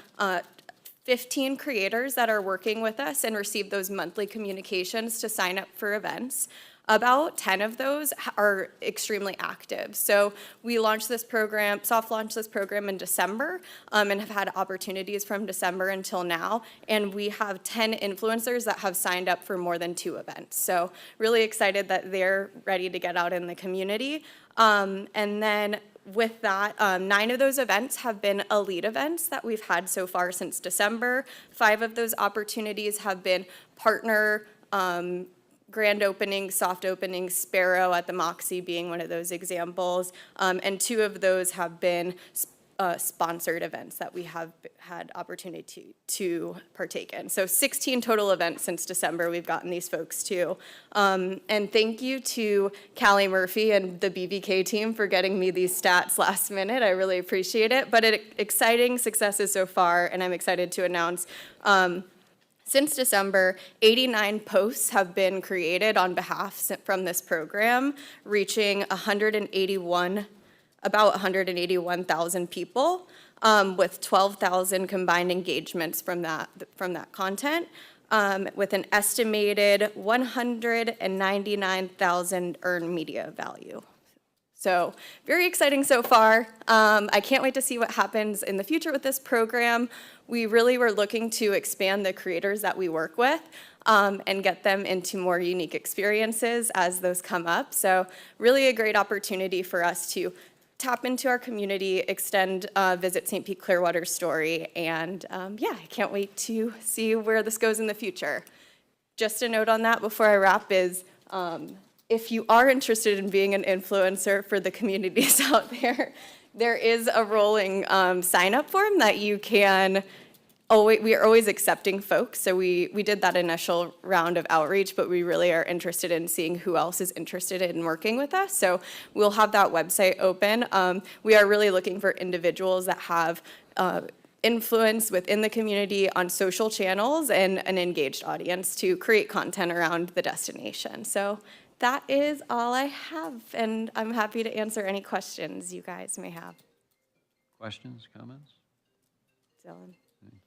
15 creators that are working with us and receive those monthly communications to sign up for events. About 10 of those are extremely active. So we launched this program, soft launched this program in December, and have had opportunities from December until now. And we have 10 influencers that have signed up for more than 2 events. So really excited that they're ready to get out in the community. And then with that, 9 of those events have been elite events that we've had so far since December. 5 of those opportunities have been partner grand opening, soft opening, Sparrow at the Moxie being one of those examples. And 2 of those have been sponsored events that we have had opportunity to partake in. So 16 total events since December we've gotten these folks to. And thank you to Callie Murphy and the BVK team for getting me these stats last minute. I really appreciate it. But exciting successes so far, and I'm excited to announce since December, 89 posts have been created on behalf from this program, reaching about 181,000 people, with 12,000 combined engagements from that content, with an estimated 199,000 earned media value. So very exciting so far. I can't wait to see what happens in the future with this program. We really were looking to expand the creators that we work with and get them into more unique experiences as those come up. So really a great opportunity for us to tap into our community, extend Visit St. Pete Clearwater's story, and yeah, I can't wait to see where this goes in the future. Just a note on that before I wrap is, if you are interested in being an influencer for the communities out there, there is a rolling sign-up form that you can. We are always accepting folks, so we did that initial round of outreach, but we really are interested in seeing who else is interested in working with us. So we'll have that website open. We are really looking for individuals that have influence within the community on social channels and an engaged audience to create content around the destination. So that is all I have, and I'm happy to answer any questions you guys may have. Questions, comments? Dylan.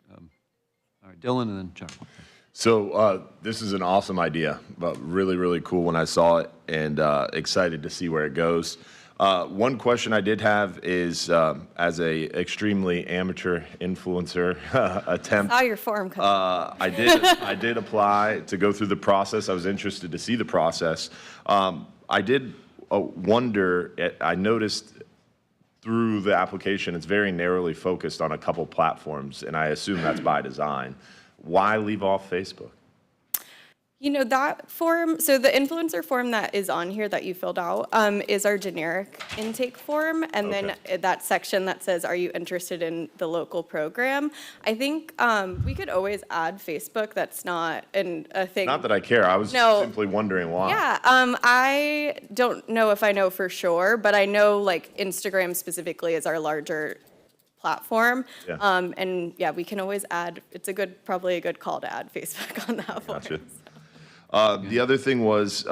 All right, Dylan and then Chuck. So this is an awesome idea, but really, really cool when I saw it, and excited to see where it goes. One question I did have is, as a extremely amateur influencer attempt, Saw your form come. I did apply to go through the process. I was interested to see the process. I did wonder. I noticed through the application, it's very narrowly focused on a couple platforms, and I assume that's by design. Why leave off Facebook? You know, that form, so the influencer form that is on here that you filled out is our generic intake form. And then that section that says, are you interested in the local program? I think we could always add Facebook. That's not a thing. Not that I care. I was simply wondering why. Yeah, I don't know if I know for sure, but I know like Instagram specifically is our larger platform. Yeah. And yeah, we can always add, it's probably a good call to add Facebook on that form. Gotcha. The other thing was,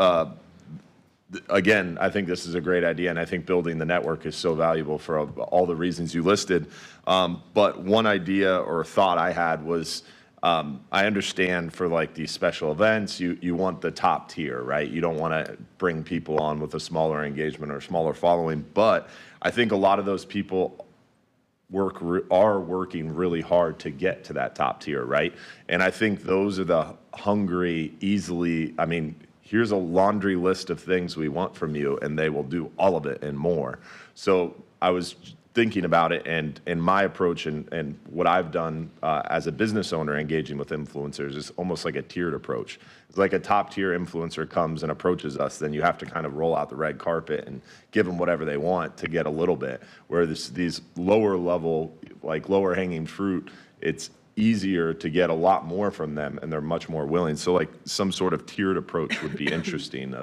again, I think this is a great idea, and I think building the network is so valuable for all the reasons you listed. But one idea or thought I had was, I understand for like these special events, you want the top tier, right? You don't want to bring people on with a smaller engagement or smaller following. But I think a lot of those people are working really hard to get to that top tier, right? And I think those are the hungry, easily, I mean, here's a laundry list of things we want from you, and they will do all of it and more. So I was thinking about it, and my approach and what I've done as a business owner engaging with influencers is almost like a tiered approach. It's like a top tier influencer comes and approaches us, then you have to kind of roll out the red carpet and give them whatever they want to get a little bit. Where these lower level, like lower hanging fruit, it's easier to get a lot more from them, and they're much more willing. So like some sort of tiered approach would be interesting.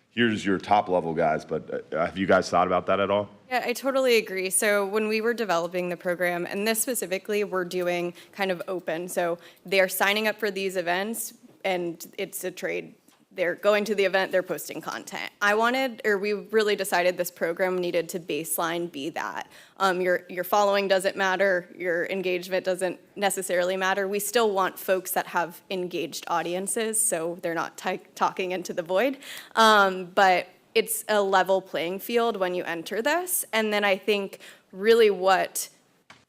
Here's your top level guys, but have you guys thought about that at all? Yeah, I totally agree. So when we were developing the program, and this specifically, we're doing kind of open. So they're signing up for these events, and it's a trade. They're going to the event, they're posting content. We really decided this program needed to baseline be that. Your following doesn't matter, your engagement doesn't necessarily matter. We still want folks that have engaged audiences, so they're not talking into the void. But it's a level playing field when you enter this. And then I think really what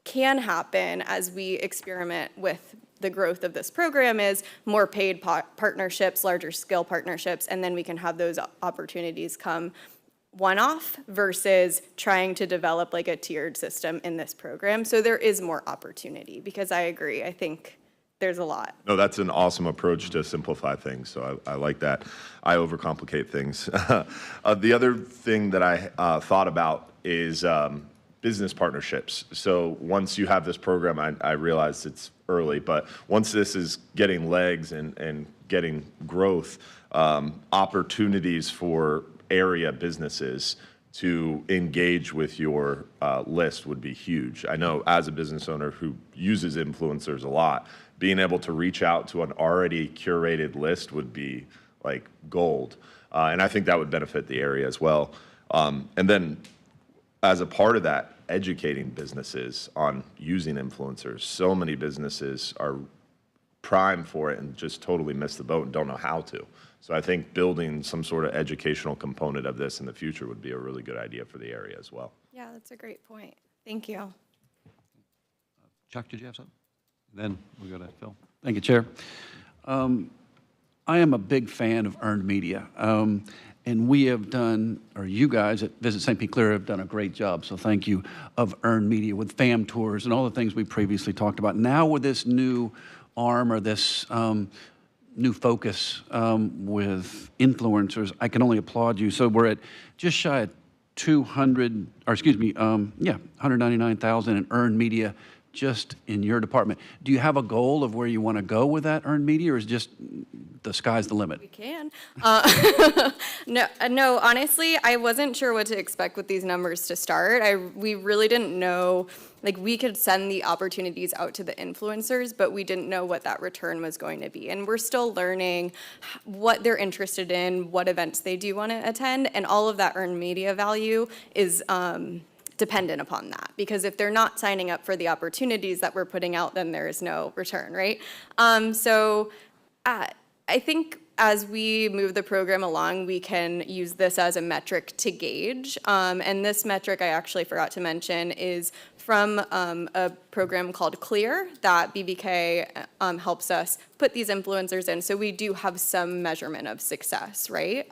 can happen as we experiment with the growth of this program is more paid partnerships, larger scale partnerships, and then we can have those opportunities come one-off versus trying to develop like a tiered system in this program. So there is more opportunity, because I agree, I think there's a lot. No, that's an awesome approach to simplify things, so I like that. I overcomplicate things. The other thing that I thought about is business partnerships. So once you have this program, I realize it's early, but once this is getting legs and getting growth, opportunities for area businesses to engage with your list would be huge. I know as a business owner who uses influencers a lot, being able to reach out to an already curated list would be like gold. And I think that would benefit the area as well. And then as a part of that, educating businesses on using influencers. So many businesses are primed for it and just totally miss the boat and don't know how to. So I think building some sort of educational component of this in the future would be a really good idea for the area as well. Yeah, that's a great point. Thank you. Chuck, did you have something? Then we'll go to Phil. Thank you, Chair. I am a big fan of earned media. And we have done, or you guys at Visit St. Pete Clear have done a great job, so thank you, of earned media with FAM tours and all the things we previously talked about. Now with this new arm or this new focus with influencers, I can only applaud you. So we're at just shy of 199,000 in earned media just in your department. Do you have a goal of where you want to go with that earned media, or is just the sky's the limit. We can. No, honestly, I wasn't sure what to expect with these numbers to start. We really didn't know, like, we could send the opportunities out to the influencers, but we didn't know what that return was going to be. And we're still learning what they're interested in, what events they do want to attend, and all of that earned media value is dependent upon that, because if they're not signing up for the opportunities that we're putting out, then there is no return, right? I think as we move the program along, we can use this as a metric to gauge. And this metric, I actually forgot to mention, is from a program called Clear that BBK helps us put these influencers in. So we do have some measurement of success, right?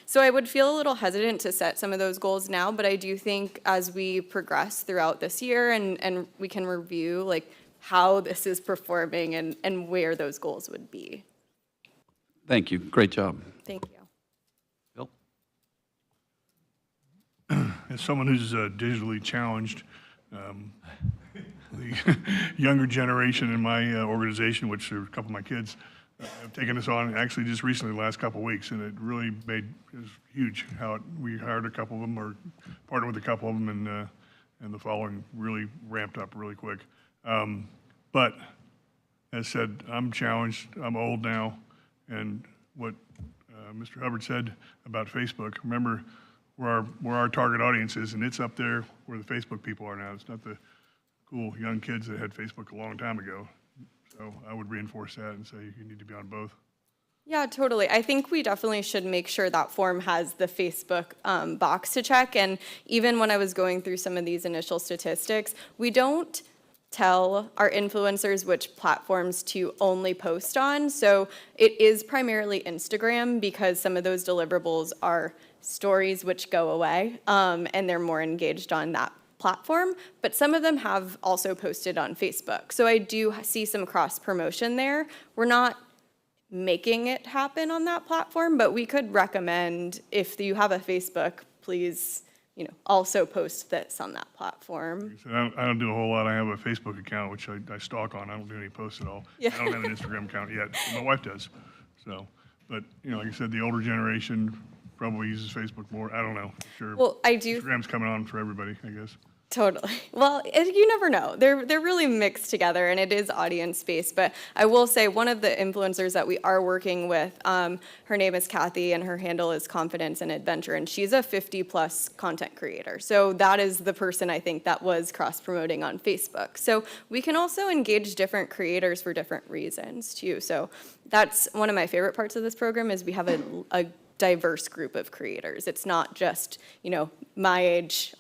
So I would feel a little hesitant to set some of those goals now, but I do think as we progress throughout this year and we can review like how this is performing and where those goals would be. Thank you. Great job. Thank you. As someone who's digitally challenged, the younger generation in my organization, which are a couple of my kids, have taken us on actually just recently, the last couple of weeks, and it really it was huge how we hired a couple of them or partnered with a couple of them, and the following really ramped up really quick. But as said, I'm challenged. I'm old now. And what Mr. Hubbard said about Facebook, remember where our target audience is, and it's up there where the Facebook people are now. It's not the cool young kids that had Facebook a long time ago. So I would reinforce that and say you need to be on both. Yeah, totally. I think we definitely should make sure that form has the Facebook box to check. And even when I was going through some of these initial statistics, we don't tell our influencers which platforms to only post on. So it is primarily Instagram because some of those deliverables are stories which go away and they're more engaged on that platform, but some of them have also posted on Facebook. So I do see some cross promotion there. We're not making it happen on that platform, but we could recommend if you have a Facebook, please also post this on that platform. So I don't do a whole lot. I have a Facebook account, which I stalk on. I don't do any posts at all. Yeah. I don't have an Instagram account yet. My wife does. So, but, like I said, the older generation probably uses Facebook more. I don't know. Sure. Well, I do. Instagram's coming on for everybody, I guess. Totally. Well, you never know. They're really mixed together, and it is audience-based. But I will say one of the influencers that we are working with, her name is Kathy, and her handle is Confidence and Adventure, and she's a 50-plus content creator. So that is the person I think that was cross-promoting on Facebook. So we can also engage different creators for different reasons, too. So that's one of my favorite parts of this program is we have a diverse group of creators. It's not just, my age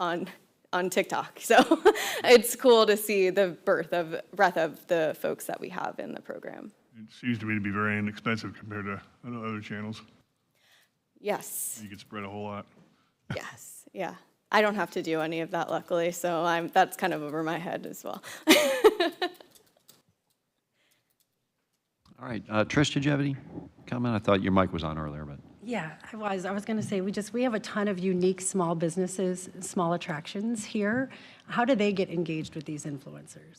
on TikTok. So it's cool to see the breadth of the folks that we have in the program. It seems to me to be very inexpensive compared to other channels. Yes. You could spread a whole lot. Yes. Yeah. I don't have to do any of that, luckily, so that's kind of over my head as well. All right, Trish, did you have any comment? I thought your mic was on earlier, but. Yeah, I was going to say, we have a ton of unique small businesses, small attractions here. How do they get engaged with these influencers?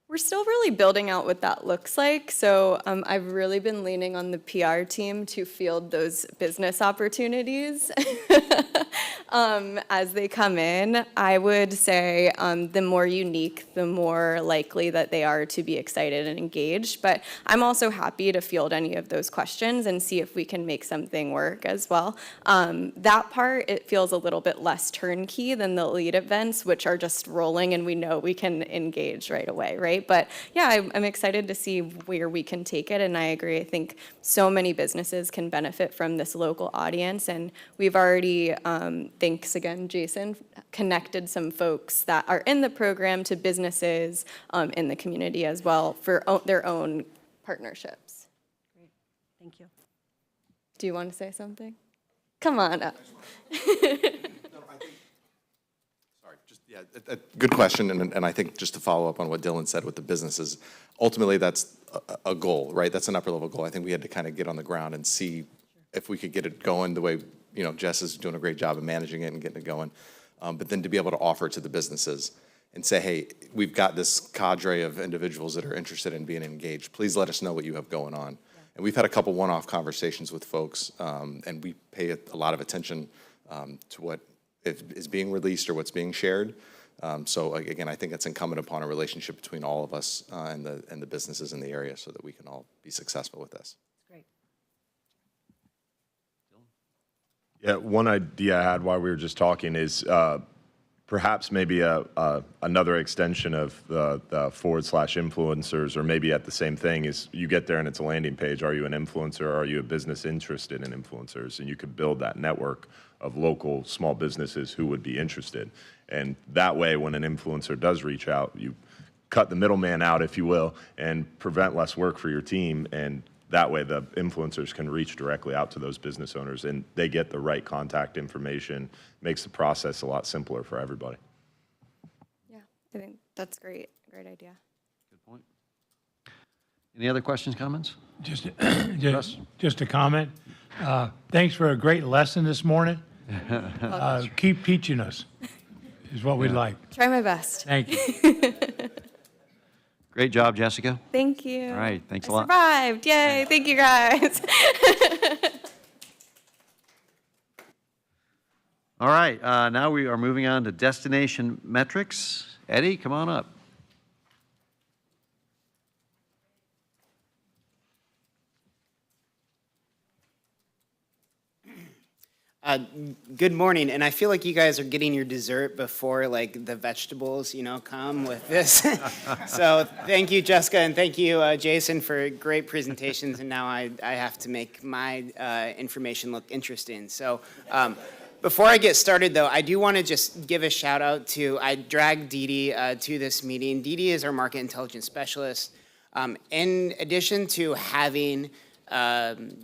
We're still really building out what that looks like. So I've really been leaning on the PR team to field those business opportunities as they come in. I would say the more unique, the more likely that they are to be excited and engaged. But I'm also happy to field any of those questions and see if we can make something work as well. That part, it feels a little bit less turnkey than the lead events, which are just rolling and we know we can engage right away, right? But yeah, I'm excited to see where we can take it, and I agree. I think so many businesses can benefit from this local audience, and we've already, thanks again, Jason, connected some folks that are in the program to businesses in the community as well for their own partnerships. Great, thank you. Do you want to say something? Come on up. A good question, and I think just to follow up on what Dylan said with the businesses, ultimately that's a goal, right? That's an upper level goal. I think we had to kind of get on the ground and see if we could get it going the way, Jess is doing a great job of managing it and getting it going. But then to be able to offer it to the businesses and say, hey, we've got this cadre of individuals that are interested in being engaged. Please let us know what you have going on. And we've had a couple one-off conversations with folks, and we pay a lot of attention to what is being released or what's being shared. So again, I think it's incumbent upon a relationship between all of us and the businesses in the area so that we can all be successful with this. Great. Yeah, one idea I had while we were just talking is perhaps maybe another extension of the /influencers, or maybe at the same thing is you get there and it's a landing page. Are you an influencer? Or are you a business interested in influencers? And you could build that network of local small businesses who would be interested. And that way, when an influencer does reach out, you cut the middleman out, if you will, and prevent less work for your team. And that way, the influencers can reach directly out to those business owners, and they get the right contact information. Makes the process a lot simpler for everybody. Yeah, I think that's great. Great idea. Good point. Any other questions, comments? Just a comment. Thanks for a great lesson this morning. Keep teaching us is what we'd like. Try my best. Thank you. Great job, Jessica. Thank you. All right, thanks a I lot. survived. Yay. Thank you, guys. All right, now we are moving on to destination metrics. Eddie, come on up. Good morning, and I feel like you guys are getting your dessert before like the vegetables, come with this. So thank you, Jessica, and thank you, Jason, for great presentations. And now I have to make my information look interesting. So before I get started, though, I do want to just give a shout out to, I dragged Dee Dee to this meeting. Dee Dee is our market intelligence specialist. In addition to having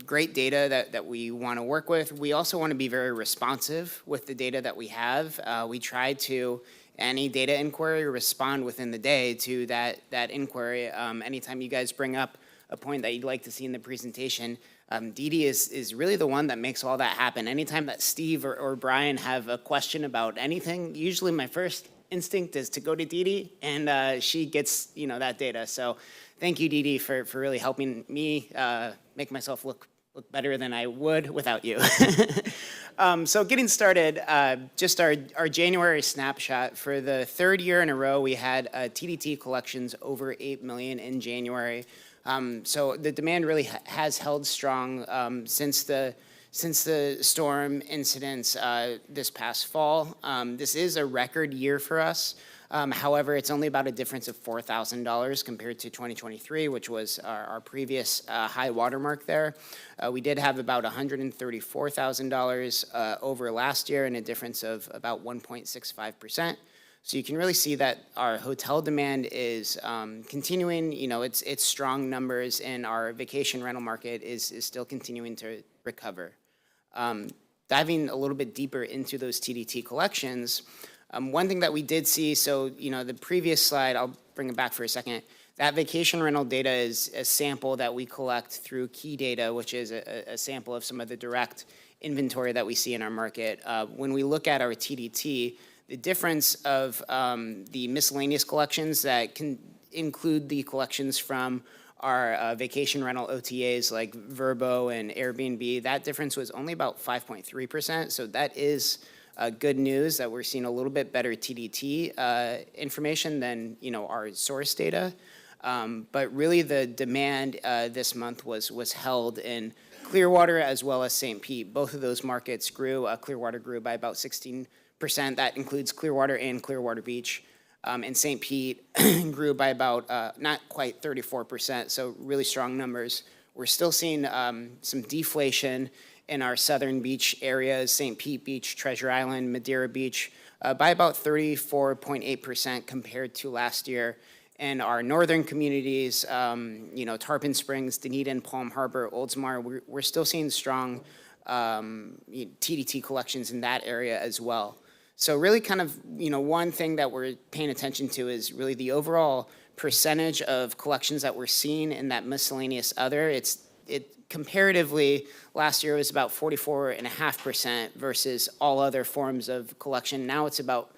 great data that we want to work with, we also want to be very responsive with the data that we have. We try to, any data inquiry, respond within the day to that inquiry. Anytime you guys bring up a point that you'd like to see in the presentation, Dee Dee is really the one that makes all that happen. Anytime that Steve or Brian have a question about anything, usually my first instinct is to go to Dee Dee, and she gets that data. So thank you, Dee Dee, for really helping me make myself look better than I would without you. So getting started, just our January snapshot. For the third year in a row, we had TDT collections over 8 million in January. So the demand really has held strong since the storm incidents this past fall. This is a record year for us. However, it's only about a difference of $4,000 compared to 2023, which was our previous high watermark there. We did have about $134,000 over last year, and a difference of about 1.65%. So you can really see that our hotel demand is continuing. It's strong numbers, and our vacation rental market is still continuing to recover. Diving a little bit deeper into those TDT collections, one thing that we did see, so the previous slide, I'll bring it back for a second. That vacation rental data is a sample that we collect through Key Data, which is a sample of some of the direct inventory that we see in our market. When we look at our TDT, the difference of the miscellaneous collections that can include the collections from our vacation rental OTAs like Vrbo and Airbnb, that difference was only about 5.3%. So that is good news that we're seeing a little bit better TDT information than our source data. But really the demand this month was held in Clearwater as well as St. Pete. Both of those markets grew. Clearwater grew by about 16%. That includes Clearwater and Clearwater Beach. And St. Pete grew by about not quite 34%, so really strong numbers. We're still seeing some deflation in our southern beach areas, St. Pete Beach, Treasure Island, Madeira Beach, by about 34.8% compared to last year. And our northern communities, Tarpon Springs, Dunedin, Palm Harbor, Oldsmar, we're still seeing strong TDT collections in that area as well. So really kind of, one thing that we're paying attention to is really the overall percentage of collections that we're seeing in that miscellaneous other. Comparatively, last year was about 44.5% versus all other forms of collection. Now it's about,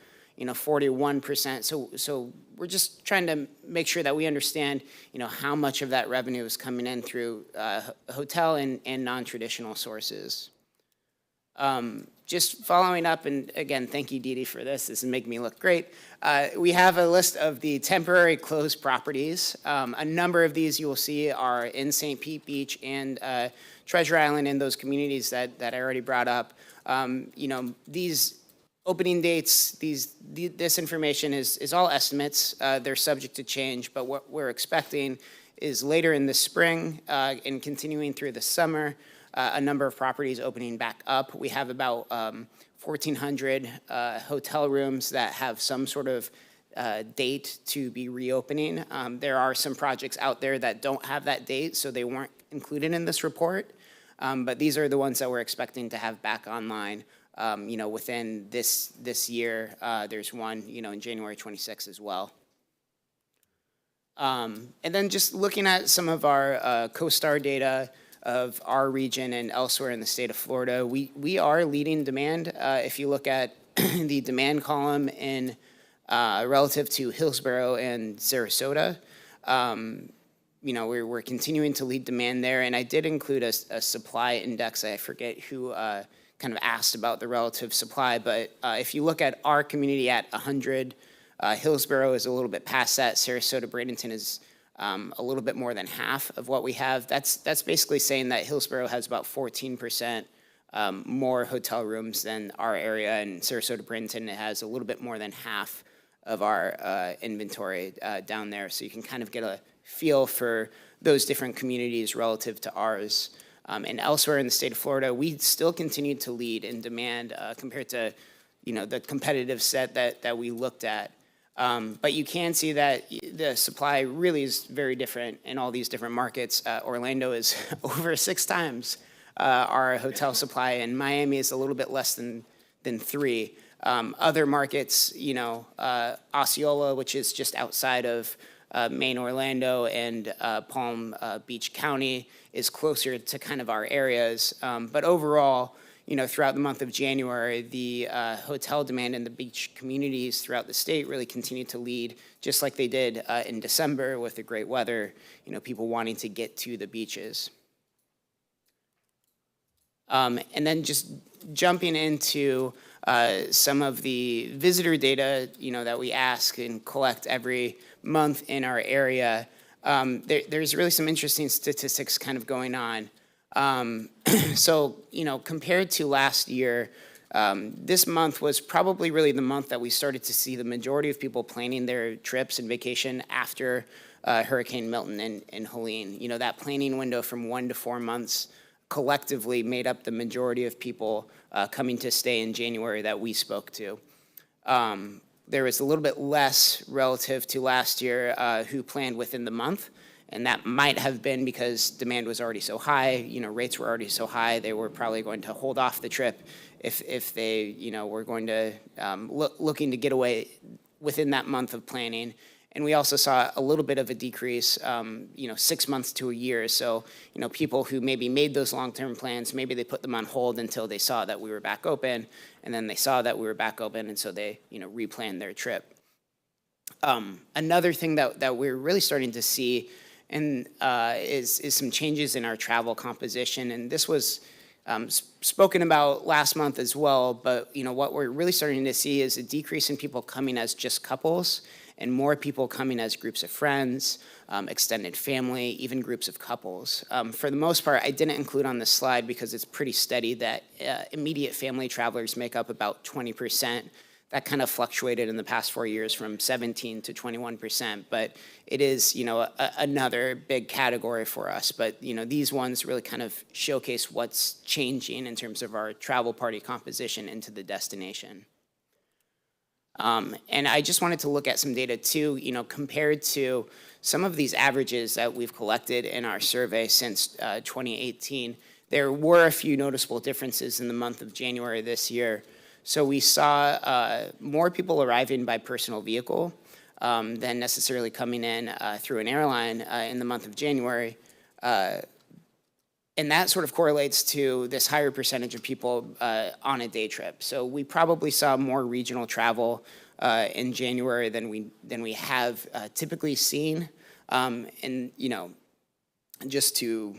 41%. So we're just trying to make sure that we understand, how much of that revenue is coming in through hotel and non-traditional sources. Just following up, and again, thank you, Dee Dee, for this. This is making me look great. We have a list of the temporary closed properties. A number of these you will see are in St. Pete Beach and Treasure Island in those communities that I already brought up. These opening dates, this information is all estimates. They're subject to change, but what we're expecting is later in the spring and continuing through the summer, a number of properties opening back up. We have about 1,400 hotel rooms that have some sort of date to be reopening. There are some projects out there that don't have that date, so they weren't included in this report. But these are the ones that we're expecting to have back online, within this year. There's one, in January 26 as well. And then just looking at some of our CoStar data of our region and elsewhere in the state of Florida, we are leading demand. If you look at the demand column in relative to Hillsborough and Sarasota, we're continuing to lead demand there. And I did include a supply index. I forget who kind of asked about the relative supply, but if you look at our community at 100, Hillsborough is a little bit past that. Sarasota, Bradenton is a little bit more than half of what we have. That's basically saying that Hillsborough has about 14% more hotel rooms than our area, and Sarasota, Bradenton has a little bit more than half of our inventory down there. So you can kind of get a feel for those different communities relative to ours. And elsewhere in the state of Florida, we still continue to lead in demand compared to, the competitive set that we looked at. But you can see that the supply really is very different in all these different markets. Orlando is over 6 times our hotel supply, and Miami is a little bit less than 3. Other markets, Osceola, which is just outside of Maine, Orlando, and Palm Beach County, is closer to kind of our areas. But overall, throughout the month of January, the hotel demand in the beach communities throughout the state really continued to lead, just like they did in December with the great weather, people wanting to get to the beaches. And then just jumping into some of the visitor data, that we ask and collect every month in our area, there's really some interesting statistics kind of going on. So, compared to last year, this month was probably really the month that we started to see the majority of people planning their trips and vacation after Hurricane Milton and Helene. That planning window from 1 to 4 months collectively made up the majority of people coming to stay in January that we spoke to. There was a little bit less relative to last year who planned within the month. And that might have been because demand was already so high, rates were already so high, they were probably going to hold off the trip if they, were going to looking to get away within that month of planning. And we also saw a little bit of a decrease, 6 months to a year. So, people who maybe made those long-term plans, maybe they put them on hold until they saw that we were back open, and then they saw that we were back open, and so they, replanned their trip. Another thing that we're really starting to see and is some changes in our travel composition. And this was spoken about last month as well, but what we're really starting to see is a decrease in people coming as just couples and more people coming as groups of friends, extended family, even groups of couples. For the most part, I didn't include on this slide because it's pretty steady that immediate family travelers make up about 20%. That kind of fluctuated in the past 4 years from 17 to 21%, but it is, another big category for us. But, these ones really kind of showcase what's changing in terms of our travel party composition into the destination. And I just wanted to look at some data too, compared to some of these averages that we've collected in our survey since 2018. There were a few noticeable differences in the month of January this year. So we saw more people arriving by personal vehicle than necessarily coming in through an airline in the month of January. And that sort of correlates to this higher percentage of people on a day trip. So we probably saw more regional travel in January than we have typically seen. And, you know, just to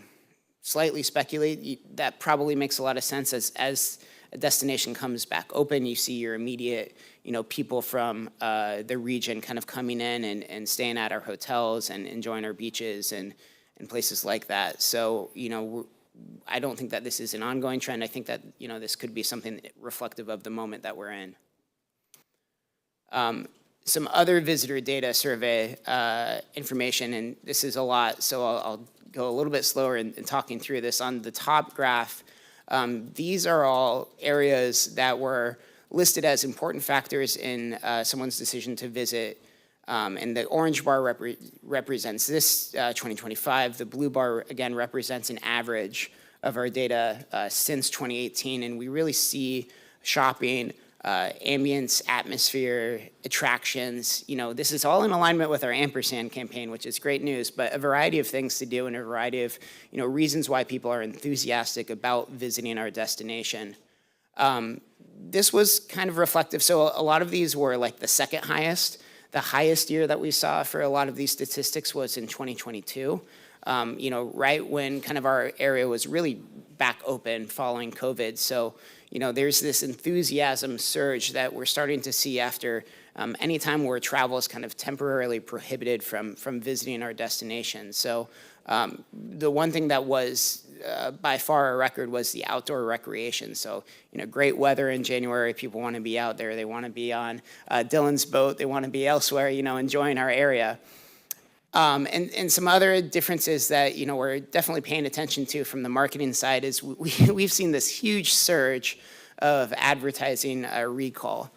slightly speculate, that probably makes a lot of sense as a destination comes back open. You see your immediate, you know, people from the region kind of coming in and staying at our hotels and enjoying our beaches and places like that. So, you know, I don't think that this is an ongoing trend. I think that, you know, this could be something reflective of the moment that we're in. Some other visitor data survey information, and this is a lot, so I'll go a little bit slower in talking through this. On the top graph, these are all areas that were listed as important factors in someone's decision to visit. And the orange bar represents this 2025. The blue bar, again, represents an average of our data since 2018. And we really see shopping, ambience, atmosphere, attractions. You know, this is all in alignment with our Ampersand campaign, which is great news, but a variety of things to do and a variety of, you know, reasons why people are enthusiastic about visiting our destination. This was kind of reflective. So a lot of these were like the second highest. The highest year that we saw for a lot of these statistics was in 2022. You know, right when kind of our area was really back open following COVID. So, you know, there's this enthusiasm surge that we're starting to see after any time where travel is kind of temporarily prohibited from visiting our destination. So the one thing that was by far a record was the outdoor recreation. So, you know, great weather in January. People want to be out there. They want to be on Dylan's boat. They want to be elsewhere, you know, enjoying our area. And some other differences that, you know, we're definitely paying attention to from the marketing side is we've seen this huge surge of advertising recall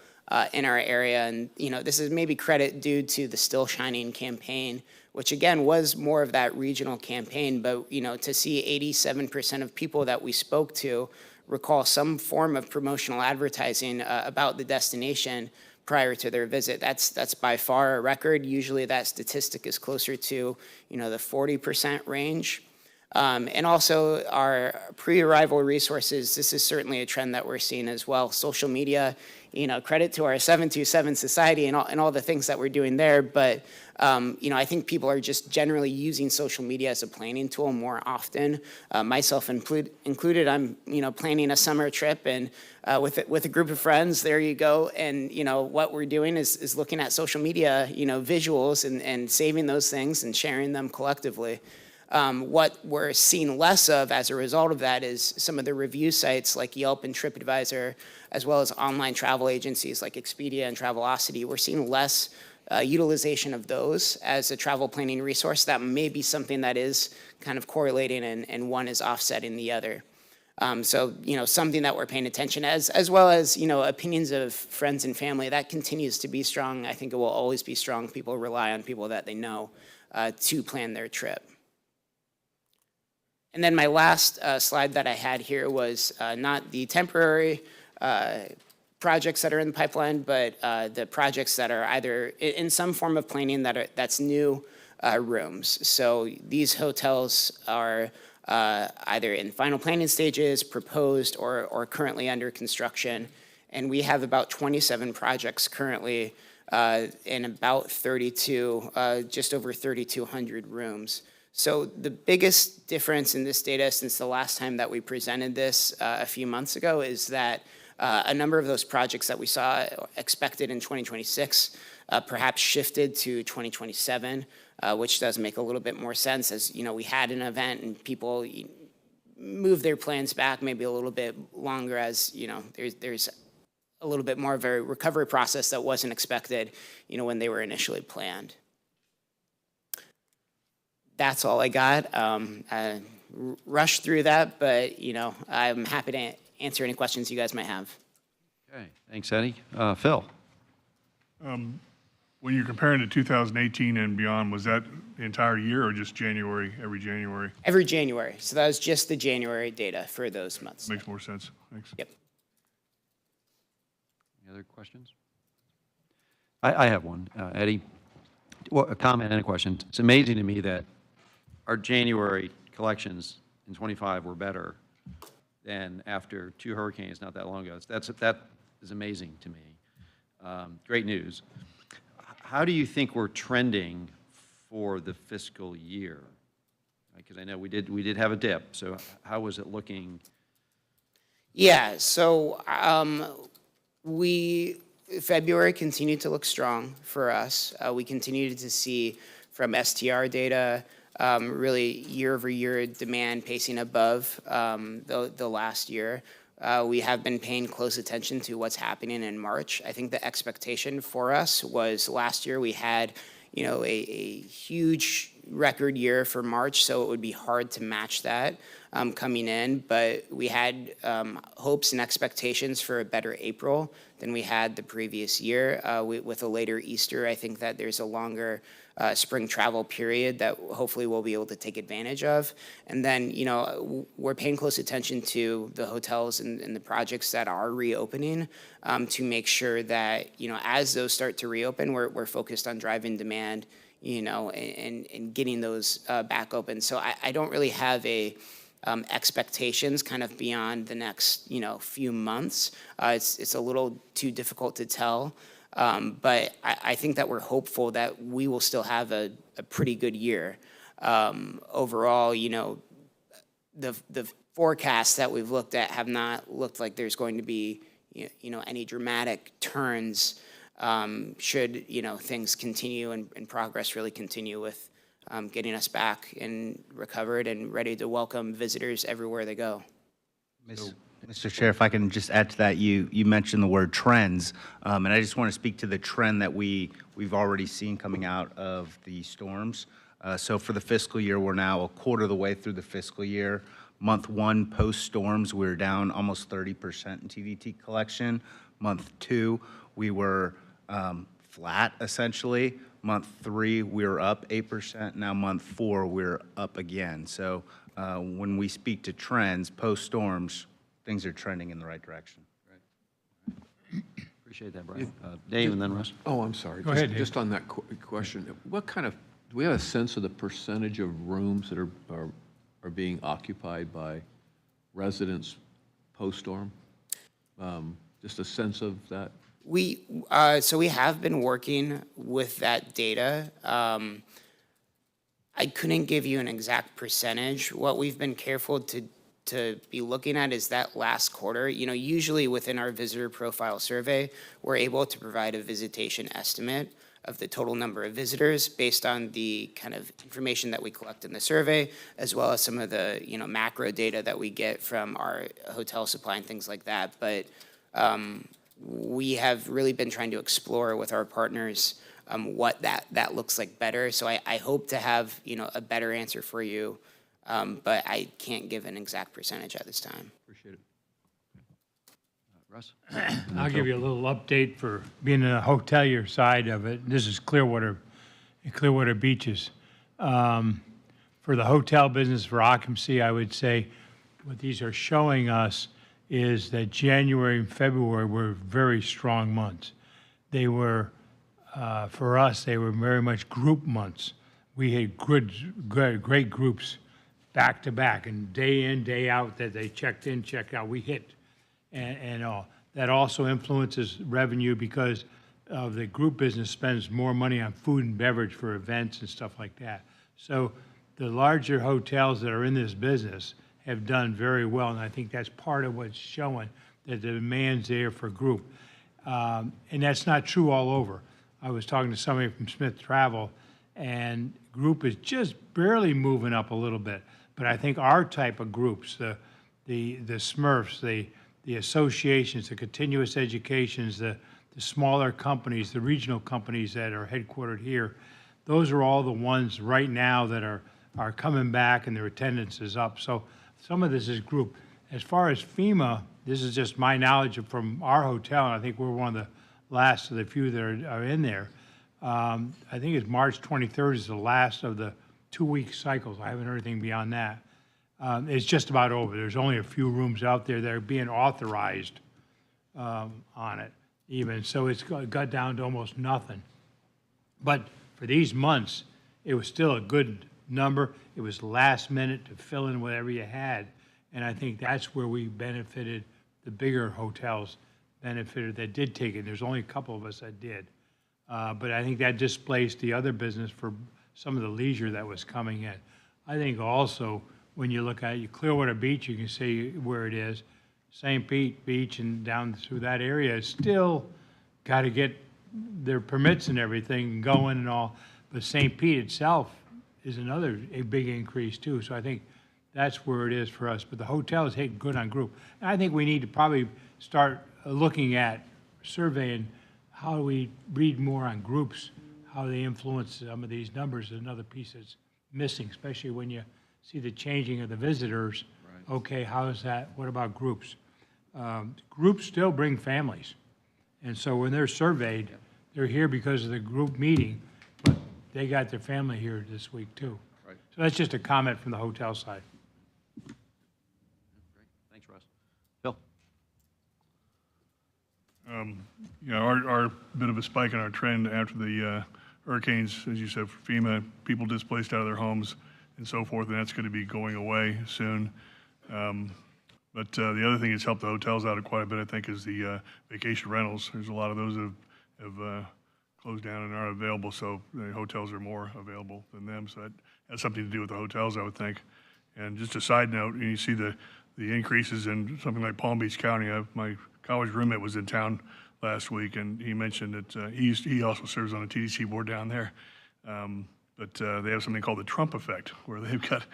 in our area. And, you know, this is maybe credit due to the Still Shining campaign, which again was more of that regional campaign. But, you know, to see 87% of people that we spoke to recall some form of promotional advertising about the destination prior to their visit, that's by far a record. Usually that statistic is closer to, you know, the 40% range. And also our pre-arrival resources, this is certainly a trend that we're seeing as well. Social media, you know, credit to our 727 Society and all the things that we're doing there. But, you know, I think people are just generally using social media as a planning tool more often. Myself included, I'm, you know, planning a summer trip and with a group of friends, there you go. And, you know, what we're doing is looking at social media, you know, visuals and saving those things and sharing them collectively. What we're seeing less of as a result of that is some of the review sites like Yelp and TripAdvisor, as well as online travel agencies like Expedia and Travelocity. We're seeing less utilization of those as a travel planning resource. That may be something that is kind of correlating and one is offsetting the other. So, you know, something that we're paying attention as well as, you know, opinions of friends and family, that continues to be strong. I think it will always be strong. People rely on people that they know to plan their trip. And then my last slide that I had here was not the temporary projects that are in the pipeline, but the projects that are either in some form of planning that's new rooms. So these hotels are either in final planning stages, proposed, or currently under construction. And we have about 27 projects currently in about 32, just over 3,200 rooms. So the biggest difference in this data since the last time that we presented this a few months ago is that a number of those projects that we saw expected in 2026 perhaps shifted to 2027, which does make a little bit more sense as, you know, we had an event and people move their plans back maybe a little bit longer as, you know, there's a little bit more of a recovery process that wasn't expected, you know, when they were initially planned. That's all I got. I rushed through that, but, you know, I'm happy to answer any questions you guys might have. Okay, thanks, Eddie. Phil. When you're comparing to 2018 and beyond, was that the entire year or just January, every January? Every January. So that was just the January data for those months. Makes more sense. Thanks. Yep. Any other questions? I have one, Eddie. Well, a comment and a question. It's amazing to me that our January collections in 25 were better than after 2 hurricanes not that long ago. That is amazing to me. Great news. How do you think we're trending for the fiscal year? Because I know we did have a dip, so how was it looking? Yeah, so February continued to look strong for us. We continued to see from STR data, really year-over-year demand pacing above the last year. We have been paying close attention to what's happening in March. I think the expectation for us was last year we had, a huge record year for March, so it would be hard to match that coming in. But we had hopes and expectations for a better April than we had the previous year. With a later Easter, I think that there's a longer spring travel period that hopefully we'll be able to take advantage of. And then, we're paying close attention to the hotels and the projects that are reopening to make sure that, as those start to reopen, we're focused on driving demand, and getting those back open. So I don't really have expectations kind of beyond the next, few months. It's a little too difficult to tell. But I think that we're hopeful that we will still have a pretty good year. Overall, the forecasts that we've looked at have not looked like there's going to be, any dramatic turns should, things continue and progress really continue with getting us back and recovered and ready to welcome visitors everywhere they go. Mr. Chair, if I can just add to that, you mentioned the word trends, and I just want to speak to the trend that we've already seen coming out of the storms. So for the fiscal year, we're now a quarter of the way through the fiscal year. Month 1 post-storms, we're down almost 30% in TVT collection. Month 2, we were flat, essentially. Month 3, we were up 8%. Now month 4, we're up again. So when we speak to trends post-storms, things are trending in the right direction. Appreciate that, Brian. Dave and then Russ. Oh, I'm sorry. Go ahead, Dave. Just on that question, do we have a sense of the percentage of rooms that are being occupied by residents post-storm? Just a sense of that? So we have been working with that data. I couldn't give you an exact percentage. What we've been careful to be looking at is that last quarter. Usually within our visitor profile survey, we're able to provide a visitation estimate of the total number of visitors based on the kind of information that we collect in the survey, as well as some of the, macro data that we get from our hotel supply and things like that. But we have really been trying to explore with our partners what that looks like better. So I hope to have, a better answer for you, but I can't give an exact percentage at this time. Appreciate it. Russ? I'll give you a little update for being in the hotelier side of it. This is Clearwater Beaches. For the hotel business, for occupancy, I would say what these are showing us is that January and February were very strong months. They were, for us, they were very much group months. We had great groups back to back, and day in, day out that they checked in, checked out, we hit. And all. That also influences revenue because of the group business spends more money on food and beverage for events and stuff like that. So the larger hotels that are in this business have done very well, and I think that's part of what's showing that the demand's there for group. And that's not true all over. I was talking to somebody from Smith Travel, and group is just barely moving up a little bit. But I think our type of groups, the SMERFs, the associations, the continuous educations, the smaller companies, the regional companies that are headquartered here, those are all the ones right now that are coming back and their attendance is up. So some of this is group. As far as FEMA, this is just my knowledge from our hotel, and I think we're one of the last of the few that are in there. I think it's March 23rd is the last of the 2-week cycles. I haven't heard anything beyond that. It's just about over. There's only a few rooms out there that are being authorized on it even. So it's got down to almost nothing. But for these months, it was still a good number. It was last minute to fill in whatever you had. And I think that's where we benefited the bigger hotels benefited that did take it. There's only a couple of us that did. But I think that displaced the other business for some of the leisure that was coming in. I think also, when you look at Clearwater Beach, you can see where it is. St. Pete Beach and down through that area is still got to get their permits and everything going and all. But St. Pete itself is a big increase too. So I think that's where it is for us. But the hotel is taking good on group. And I think we need to probably start looking at surveying how we read more on groups, how they influence some of these numbers. Another piece that's missing, especially when you see the changing of the visitors. Right. Okay, how is that? What about groups? Groups still bring families. And so when they're surveyed, they're here because of the group meeting, but they got their family here this week too. Right. So that's just a comment from the hotel side. Great. Thanks, Russ. Bill? Our bit of a spike in our trend after the hurricanes, as you said, for FEMA, people displaced out of their homes and so forth, and that's going to be going away soon. But the other thing that's helped the hotels out quite a bit, I think, is the vacation rentals. There's a lot of those that have closed down and aren't available, so the hotels are more available than them. So that has something to do with the hotels, I would think. And just a side note, you see the increases in something like Palm Beach County. My college roommate was in town last week, and he mentioned that he also serves on a TDC board down there. But they have something called the Trump effect, where they've got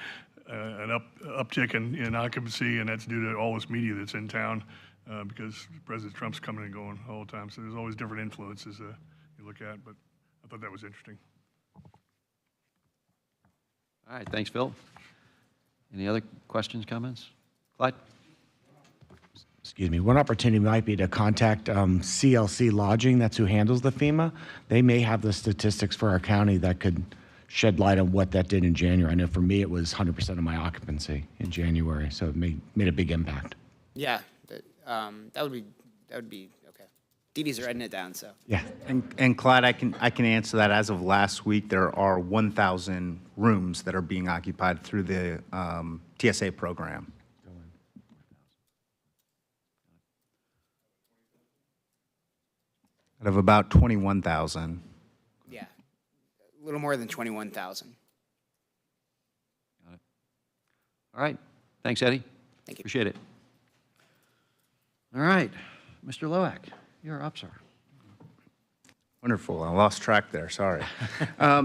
an uptick in occupancy, and that's due to all this media that's in town because President Trump's coming and going all the time. So there's always different influences you look at, but I thought that was interesting. All right, thanks, Phil. Any other questions, comments? Clyde? Excuse me, one opportunity might be to contact CLC Lodging, that's who handles the FEMA. They may have the statistics for our county that could shed light on what that did in January. I know for me it was 100% of my occupancy in January, so it made a big impact. Yeah, that would be okay. Dee Dee's writing it down, so. Yeah. And Clyde, I can answer that. As of last week, there are 1,000 rooms that are being occupied through the TSA program. Out of about 21,000. Yeah, a little more than 21,000. Got it. All right. Thanks, Eddie. Thank you. Appreciate it. All right. Mr. Loack, you're up, sir. Wonderful. I lost track there. Sorry.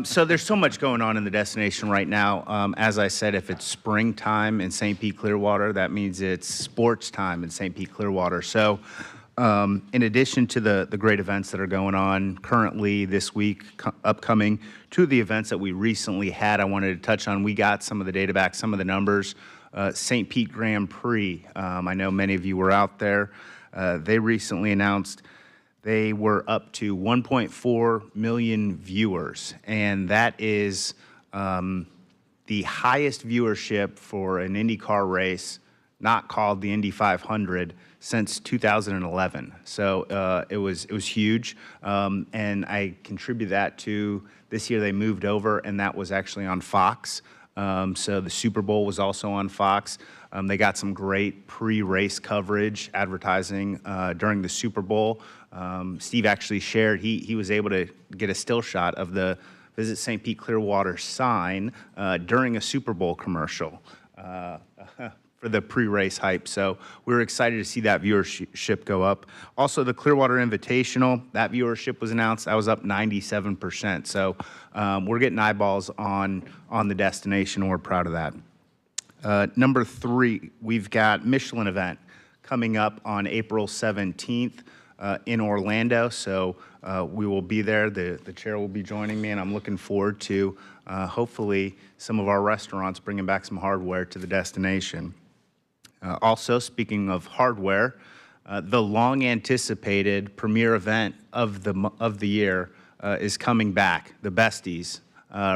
So there's so much going on in the destination right now. As I said, if it's springtime in St. Pete Clearwater, that means it's sports time in St. Pete Clearwater. So in addition to the great events that are going on currently this week, upcoming, two of the events that we recently had, I wanted to touch on. We got some of the data back, some of the numbers. St. Pete Grand Prix, I know many of you were out there. They recently announced they were up to 1.4 million viewers, and that is the highest viewership for an IndyCar race, not called the Indy 500, since 2011. So it was huge, and I contribute that to this year they moved over, and that was actually on Fox. So the Super Bowl was also on Fox. They got some great pre-race coverage, advertising during the Super Bowl. Steve actually shared, he was able to get a still shot of the Visit St. Pete Clearwater sign during a Super Bowl commercial for the pre-race hype. So we were excited to see that viewership go up. Also, the Clearwater Invitational, that viewership was announced. That was up 97%. So we're getting eyeballs on the destination, and we're proud of that. Number 3, we've got Michelin event coming up on April 17th in Orlando. So we will be there. The chair will be joining me, and I'm looking forward to hopefully some of our restaurants bringing back some hardware to the destination. Also, speaking of hardware, the long-anticipated premier event of the year is coming back. The Besties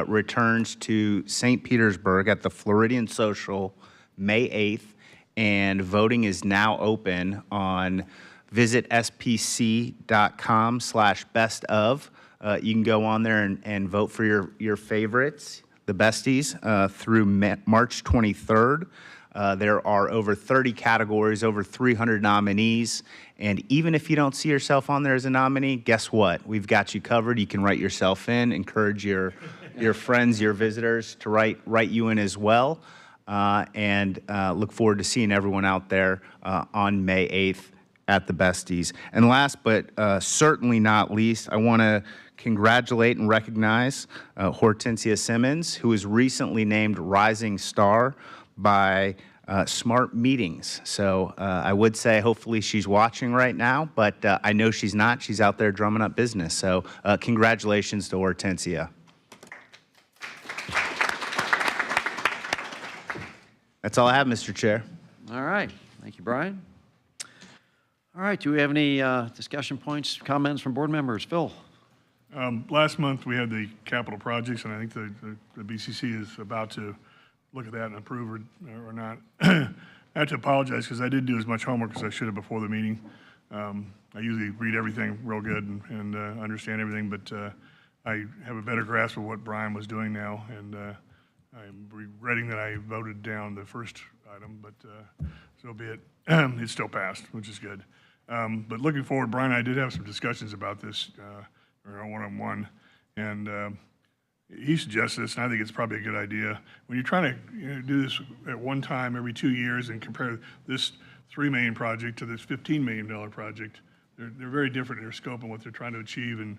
returns to St. Petersburg at the Floridian Social May 8th, and voting is now open on visitspc.com/bestof. You can go on there and vote for your favorites, the Besties, through March 23rd. There are over 30 categories, over 300 nominees. And even if you don't see yourself on there as a nominee, guess what? We've got you covered. You can write yourself in, encourage your friends, your visitors to write you in as well. And look forward to seeing everyone out there on May 8th at the Besties. And last but certainly not least, I want to congratulate and recognize Hortensia Simmons, who was recently named Rising Star by Smart Meetings. So I would say hopefully she's watching right now, but I know she's not. She's out there drumming up business. So congratulations to Hortensia. That's all I have, Mr. Chair. All right. Thank you, Brian. All right. Do we have any discussion points, comments from board members? Phil? Last month, we had the capital projects, and I think the BCC is about to look at that and approve or not. I have to apologize because I didn't do as much homework as I should have before the meeting. I usually read everything real good and understand everything, but I have a better grasp of what Brian was doing now, and I'm regretting that I voted down the first item, but so be it. It still passed, which is good. But looking forward, Brian and I did have some discussions about this one-on-one, and he suggested this, and I think it's probably a good idea. When you're trying to do this at one time every 2 years and compare this $3 million project to this $15 million project, they're very different in their scope and what they're trying to achieve and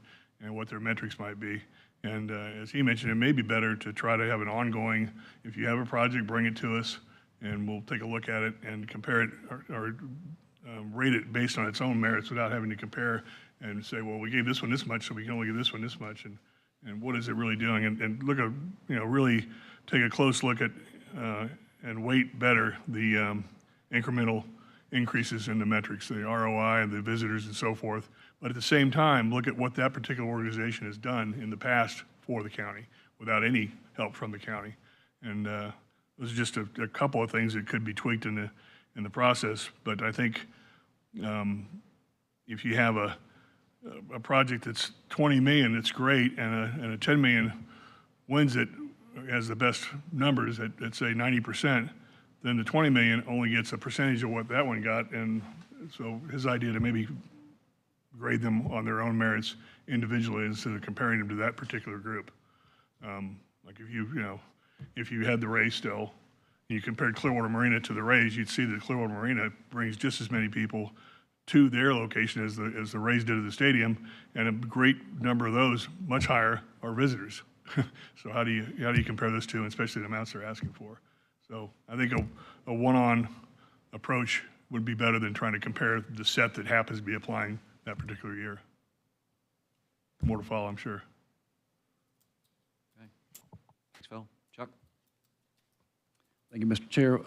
what their metrics might be. And as he mentioned, it may be better to try to have an ongoing, if you have a project, bring it to us, and we'll take a look at it and compare it or rate it based on its own merits without having to compare and say, well, we gave this one this much, so we can only give this one this much, and what is it really doing? And look at, really take a close look at and weight better the incremental increases in the metrics, the ROI and the visitors and so forth. But at the same time, look at what that particular organization has done in the past for the county without any help from the county. And those are just a couple of things that could be tweaked in the process. But I think if you have a project that's 20 million, it's great, and a 10 million wins it, has the best numbers at say 90%, then the 20 million only gets a percentage of what that one got. And so his idea to maybe grade them on their own merits individually instead of comparing them to that particular group. Like if you had the Rays still, and you compared Clearwater Marina to the Rays, you'd see that Clearwater Marina brings just as many people to their location as the Rays did at the stadium, and a great number of those, much higher, are visitors. So how do you compare those two, especially the amounts they're asking for? So I think a one-on approach would be better than trying to compare the set that happens to be applying that particular year. More to follow, I'm sure. Okay. Thanks, Phil. Chuck? Thank you, Mr. Chair.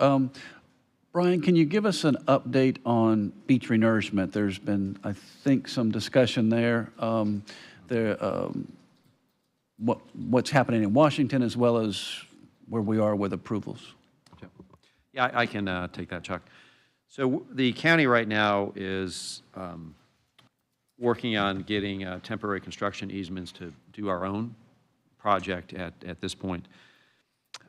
Brian, can you give us an update on beach renourishment? There's been, I think, some discussion there. What's happening in Washington as well as where we are with approvals. Yeah, I can take that, Chuck. So the county right now is working on getting temporary construction easements to do our own project at this point.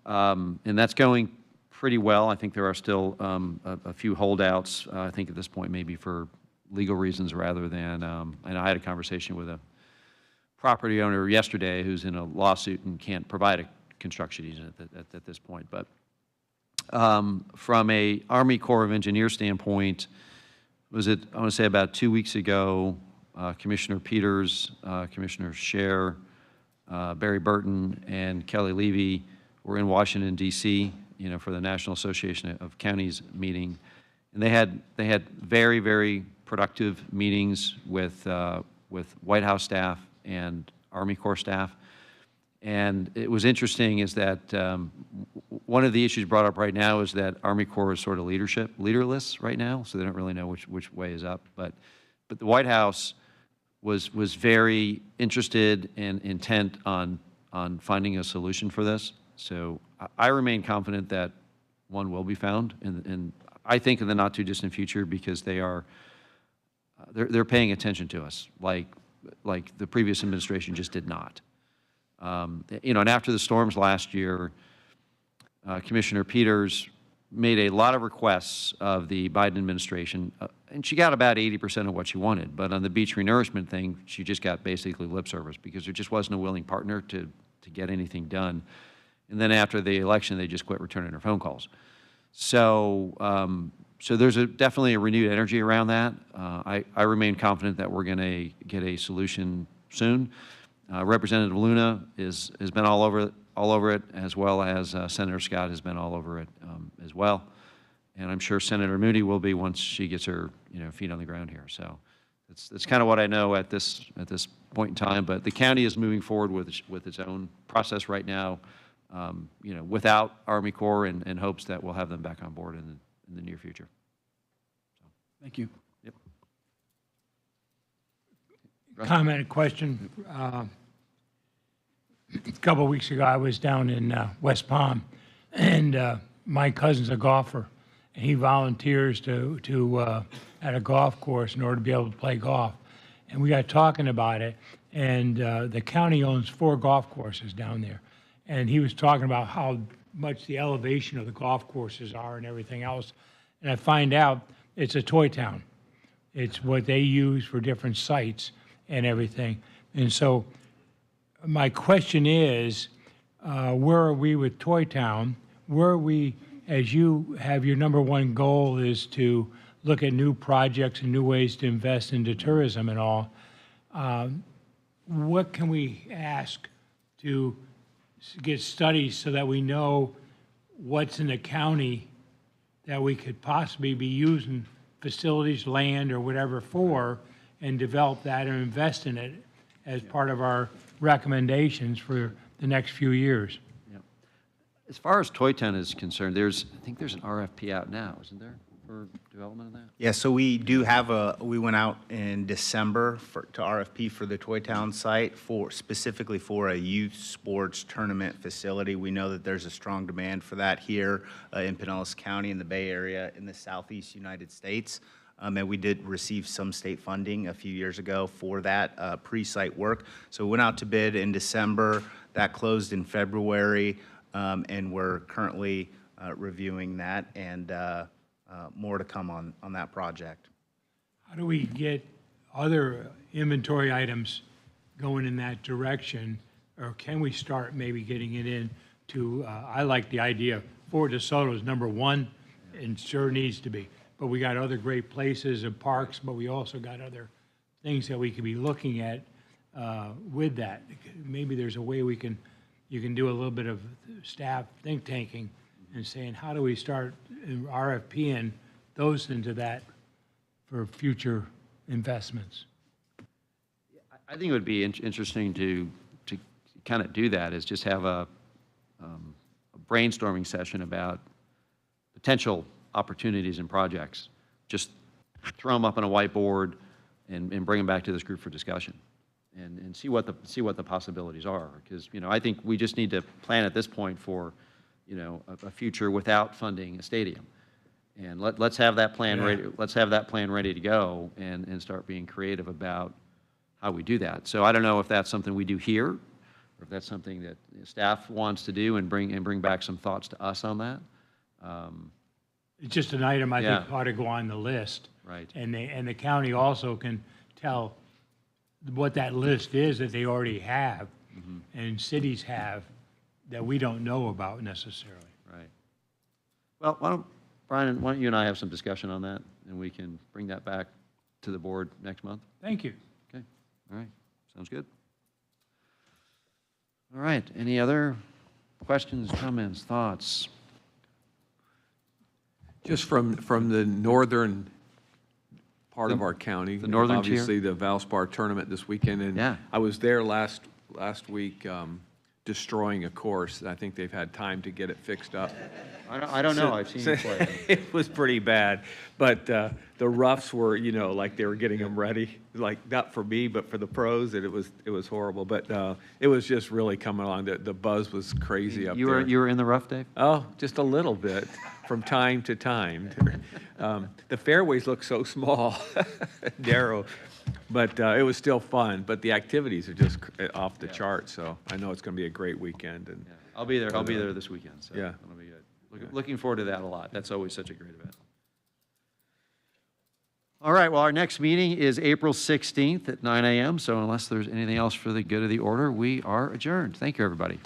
And that's going pretty well. I think there are still a few holdouts, I think at this point maybe for legal reasons rather than, and I had a conversation with a property owner yesterday who's in a lawsuit and can't provide a construction easement at this point. But from a Army Corps of Engineers standpoint, I want to say about 2 weeks ago, Commissioner Peters, Commissioner Scher, Barry Burton, and Kelly Levy were in Washington, D.C., for the National Association of Counties meeting. And they had very, very productive meetings with White House staff and Army Corps staff. And it was interesting is that one of the issues brought up right now is that Army Corps is sort of leaderless right now, so they don't really know which way is up. But the White House was very interested and intent on finding a solution for this. So I remain confident that one will be found, and I think in the not too distant future, because they're paying attention to us like the previous administration just did not. And after the storms last year, Commissioner Peters made a lot of requests of the Biden administration, and she got about 80% of what she wanted. But on the beach renourishment thing, she just got basically lip service because there just wasn't a willing partner to get anything done. And then after the election, they just quit returning her phone calls. So, so there's definitely a renewed energy around that. I remain confident that we're going to get a solution soon. Representative Luna has been all over it, as well as Senator Scott has been all over it as well. And I'm sure Senator Moody will be once she gets her feet on the ground here. So that's kind of what I know at this point in time. But the county is moving forward with its own process right now, without Army Corps, and hopes that we'll have them back on board in the near future. Thank you. Yep. Comment, a question. A couple of weeks ago, I was down in West Palm, and my cousin's a golfer, and he volunteers at a golf course in order to be able to play golf. And we got talking about it, and the county owns 4 golf courses down there. And he was talking about how much the elevation of the golf courses are and everything else. And I find out it's a toy town. It's what they use for different sites and everything. And so my question is, where are we with Toy Town? Where are we, as you have your #1 goal is to look at new projects and new ways to invest into tourism and all, what can we ask to get studies so that we know what's in the county that we could possibly be using facilities, land, or whatever for, and develop that and invest in it as part of our recommendations for the next few years? Yeah. As far as Toy Town is concerned, I think there's an RFP out now, isn't there, for development of that? Yeah, so we do have we went out in December to RFP for the Toy Town site specifically for a youth sports tournament facility. We know that there's a strong demand for that here in Pinellas County, in the Bay Area, in the Southeast United States. And we did receive some state funding a few years ago for that pre-site work. So we went out to bid in December. That closed in February, and we're currently reviewing that, and more to come on that project. How do we get other inventory items going in that direction, or can we start maybe getting it into, I like the idea, Fort DeSoto is #1, and sure needs to be. But we got other great places and parks, but we also got other things that we could be looking at with that. Maybe there's a way you can do a little bit of staff think tanking and saying, how do we start RFPing those into that for future investments? I think it would be interesting to kind of do that, is just have a brainstorming session about potential opportunities and projects. Just throw them up on a whiteboard and bring them back to this group for discussion, and see what the possibilities are. Because I think we just need to plan at this point for a future without funding a stadium, and let's have that plan ready. Let's have that plan ready to go and start being creative about how we do that. So I don't know if that's something we do here, or if that's something that staff wants to do and bring back some thoughts to us on that. It's just an item I think ought to go on the list. Right. And the county also can tell what that list is that they already have, and cities have, that we don't know about necessarily. Right. Well, Brian, why don't you and I have some discussion on that, and we can bring that back to the board next month? Thank you. Okay. All right. Sounds good. All right. Any other questions, comments, thoughts? Just from the northern part of our county. The northern tier? Obviously, the Valspar tournament this weekend. And I was there last week destroying a course. I think they've had time to get it fixed up. I don't know. I've seen you play. It was pretty bad. But the roughs were, like they were getting them ready. Like, not for me, but for the pros. And it was horrible. But it was just really coming along. The buzz was crazy up there. You were in the rough, Dave? Oh, just a little bit from time to time. The fairways look so small, narrow, but it was still fun. But the activities are just off the chart, so I know it's going to be a great weekend. And I'll be there. I'll be there this weekend. So yeah, it'll be good. Looking forward to that a lot. That's always such a great event. All right, well, our next meeting is April 16th at 9 a.m., so unless there's anything else for the good of the order, we are adjourned. Thank you, everybody.